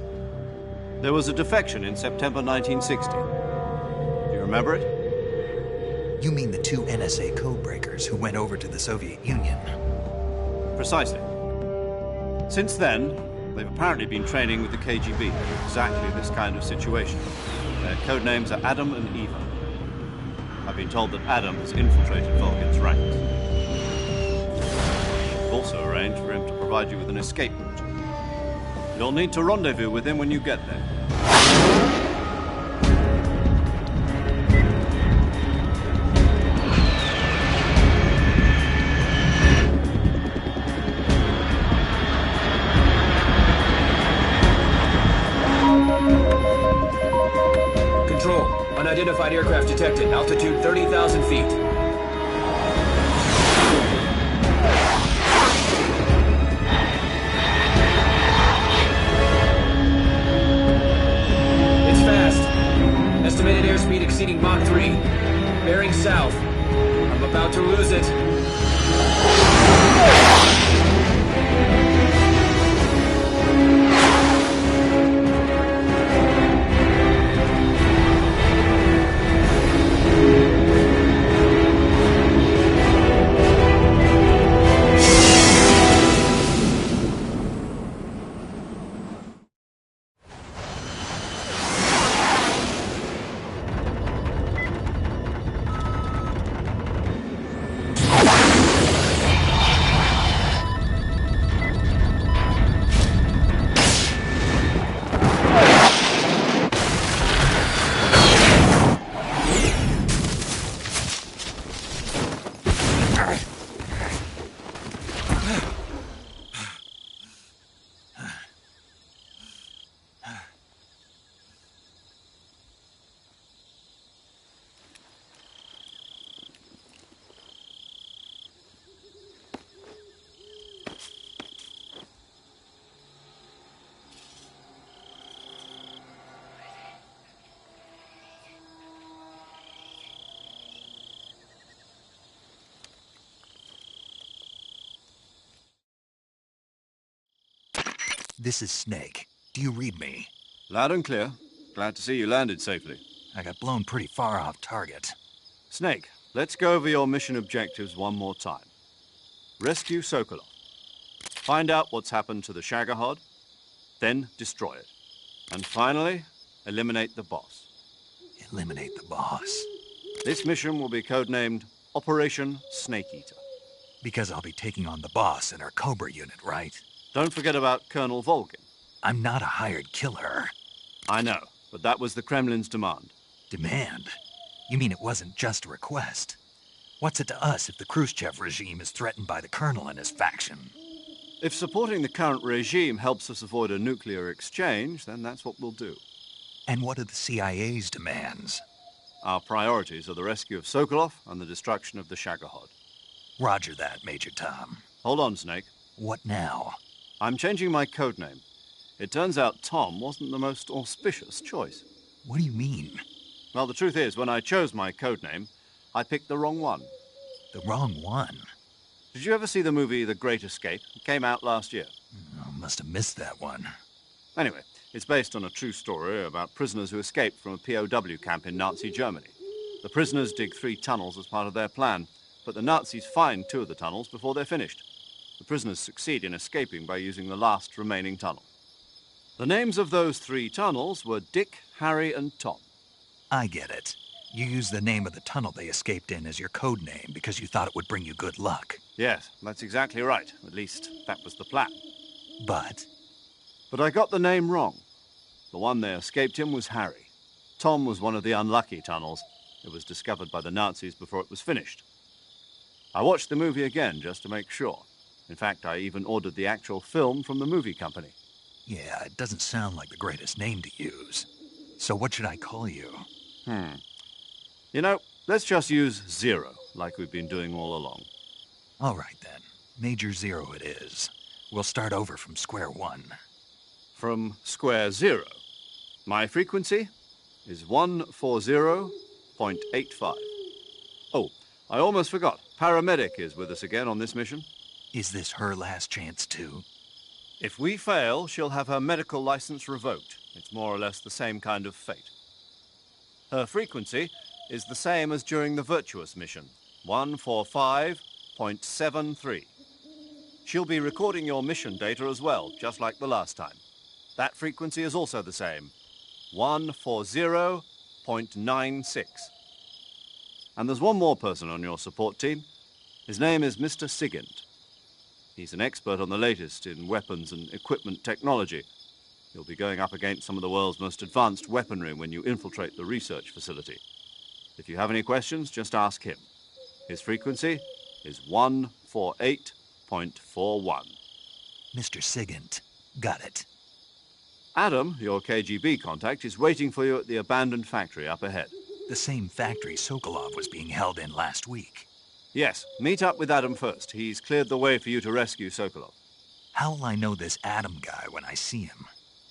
Speaker 3: There was a defection in September 1960. Do you remember it?
Speaker 1: You mean the 2 NSA codebreakers who went over to the Soviet Union?
Speaker 3: Precisely. Since then, they've apparently been training with the KGB for exactly this kind of situation. Their code names are Adam and Eva. I've been told that Adam has infiltrated Volgin's ranks. We've also arranged for him to provide you with an escape route. You'll need to rendezvous with him when you get there.
Speaker 11: Unidentified aircraft detected. Altitude 30,000 feet. It's fast. Estimated airspeed exceeding Mach 3. Bearing south. I'm about to lose it.
Speaker 1: This is Snake. Do you read me?
Speaker 3: Loud and clear. Glad to see you landed safely.
Speaker 1: I got blown pretty far off target.
Speaker 3: Snake, let's go over your mission objectives one more time. Rescue Sokolov. Find out what's happened to the Shagohod, then destroy it. And finally, eliminate the boss.
Speaker 1: Eliminate the boss?
Speaker 3: This mission will be codenamed Operation Snake Eater.
Speaker 1: Because I'll be taking on the boss in our Cobra unit, right?
Speaker 3: Don't forget about Colonel Volgin.
Speaker 1: I'm not a hired killer.
Speaker 3: I know, but that was the Kremlin's demand.
Speaker 1: Demand? You mean it wasn't just a request? What's it to us if the Khrushchev regime is threatened by the Colonel and his faction?
Speaker 3: If supporting the current regime helps us avoid a nuclear exchange, then that's what we'll do.
Speaker 1: And what are the CIA's demands?
Speaker 3: Our priorities are the rescue of Sokolov and the destruction of the Shagohod.
Speaker 1: Roger that, Major Tom.
Speaker 3: Hold on, Snake.
Speaker 1: What now?
Speaker 3: I'm changing my codename. It turns out Tom wasn't the most auspicious choice.
Speaker 1: What do you mean?
Speaker 3: Well, the truth is, when I chose my codename, I picked the wrong one.
Speaker 1: The wrong one?
Speaker 3: Did you ever see the movie The Great Escape? It came out last year.
Speaker 1: Oh, must have missed that one.
Speaker 3: Anyway, it's based on a true story about prisoners who escaped from a POW camp in Nazi Germany. The prisoners dig 3 tunnels as part of their plan, but the Nazis find 2 of the tunnels before they're finished. The prisoners succeed in escaping by using the last remaining tunnel. The names of those 3 tunnels were Dick, Harry, and Tom.
Speaker 1: I get it. You used the name of the tunnel they escaped in as your code name because you thought it would bring you good luck.
Speaker 3: Yes, that's exactly right. At least, that was the plan.
Speaker 1: But
Speaker 3: I got the name wrong. The one they escaped in was Harry. Tom was one of the unlucky tunnels. It was discovered by the Nazis before it was finished. I watched the movie again just to make sure. In fact, I even ordered the actual film from the movie company.
Speaker 1: yeah, it doesn't sound like the greatest name to use. So what should I call you?
Speaker 3: You know, let's just use Zero, like we've been doing all along.
Speaker 1: All right, then. Major Zero it is. We'll start over from square one.
Speaker 3: From square 0. My frequency is 140.85. Oh, I almost forgot. Paramedic is with us again on this mission.
Speaker 1: Is this her last chance, too?
Speaker 3: If we fail, she'll have her medical license revoked. It's more or less the same kind of fate. Her frequency is the same as during the Virtuous mission, 145.73. She'll be recording your mission data as well, just like the last time. That frequency is also the same, 140.96. And there's one more person on your support team. His name is Mr. Sigint. He's an expert on the latest in weapons and equipment technology. You'll be going up against some of the world's most advanced weaponry when you infiltrate the research facility. If you have any questions, just ask him. His frequency is 148.41.
Speaker 1: Mr. Sigint. Got it.
Speaker 3: Adam, your KGB contact, is waiting for you at the abandoned factory up ahead.
Speaker 1: The same factory Sokolov was being held in last week.
Speaker 3: Yes, meet up with Adam first. He's cleared the way for you to rescue Sokolov.
Speaker 1: How will I know this Adam guy when I see him?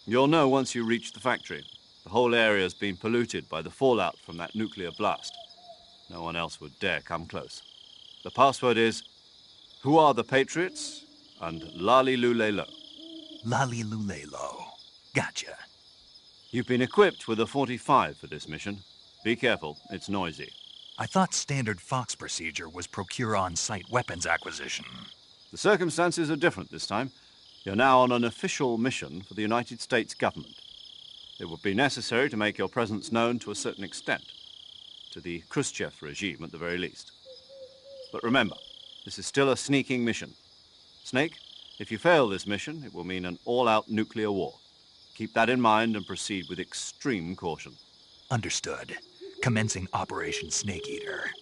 Speaker 3: You'll know once you reach the factory. The whole area's been polluted by the fallout from that nuclear blast. No one else would dare come close. The password is, "Who are the Patriots?" and Lali Lule Lo.
Speaker 1: Lali Lule Lo. Gotcha.
Speaker 3: You've been equipped with a 45 for this mission. Be careful, it's noisy.
Speaker 1: I thought standard Fox procedure was procure on-site weapons acquisition.
Speaker 3: The circumstances are different this time. You're now on an official mission for the United States government. It would be necessary to make your presence known to a certain extent, to the Khrushchev regime at the very least. But remember, this is still a sneaking mission. Snake, if you fail this mission, it will mean an all-out nuclear war. Keep that in mind and proceed with extreme caution.
Speaker 1: Understood. Commencing Operation Snake Eater.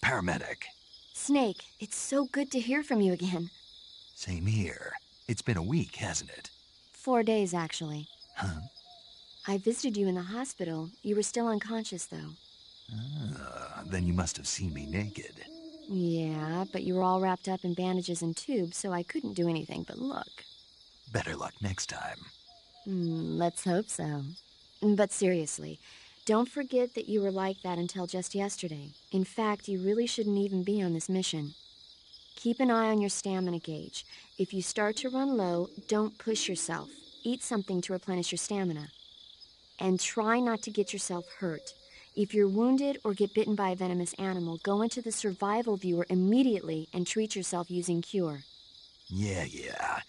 Speaker 1: Paramedic.
Speaker 6: Snake, it's so good to hear from you again.
Speaker 1: Same here. It's been a week, hasn't it?
Speaker 6: 4 days, actually.
Speaker 1: Huh?
Speaker 6: I visited you in the hospital. You were still unconscious, though.
Speaker 1: Then you must have seen me naked.
Speaker 6: Yeah, but you were all wrapped up in bandages and tubes, so I couldn't do anything but look.
Speaker 1: Better luck next time.
Speaker 6: Let's hope so. But seriously, don't forget that you were like that until just yesterday. In fact, you really shouldn't even be on this mission. Keep an eye on your stamina gauge. If you start to run low, don't push yourself. Eat something to replenish your stamina. And try not to get yourself hurt. If you're wounded or get bitten by a venomous animal, go into the survival viewer immediately and treat yourself using Cure.
Speaker 1: Yeah.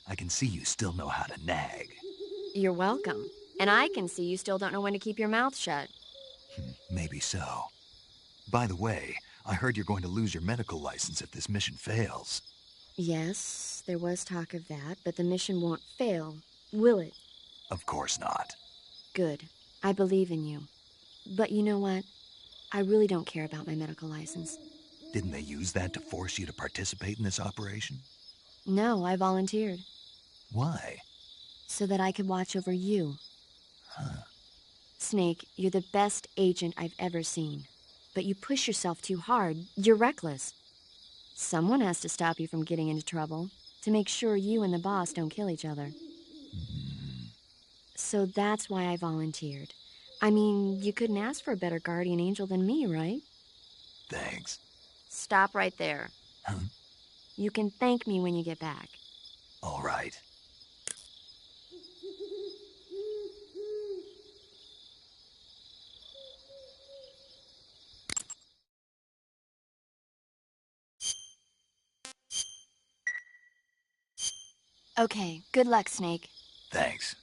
Speaker 1: I can see you still know how to nag.
Speaker 6: You're welcome. And I can see you still don't know when to keep your mouth shut.
Speaker 1: Maybe so. By the way, I heard you're going to lose your medical license if this mission fails.
Speaker 6: Yes, there was talk of that, but the mission won't fail, will it?
Speaker 1: Of course not.
Speaker 6: Good. I believe in you. But you know what? I really don't care about my medical license.
Speaker 1: Didn't they use that to force you to participate in this operation?
Speaker 6: No, I volunteered.
Speaker 1: Why?
Speaker 6: So that I could watch over you.
Speaker 1: Huh.
Speaker 6: Snake, you're the best agent I've ever seen. But you push yourself too hard. You're reckless. Someone has to stop you from getting into trouble, to make sure you and the boss don't kill each other. So that's why I volunteered. I mean, you couldn't ask for a better guardian angel than me, right?
Speaker 1: Thanks.
Speaker 6: Stop right there.
Speaker 1: Huh?
Speaker 6: You can thank me when you get back.
Speaker 1: All right.
Speaker 6: Okay, good luck, Snake.
Speaker 1: Thanks.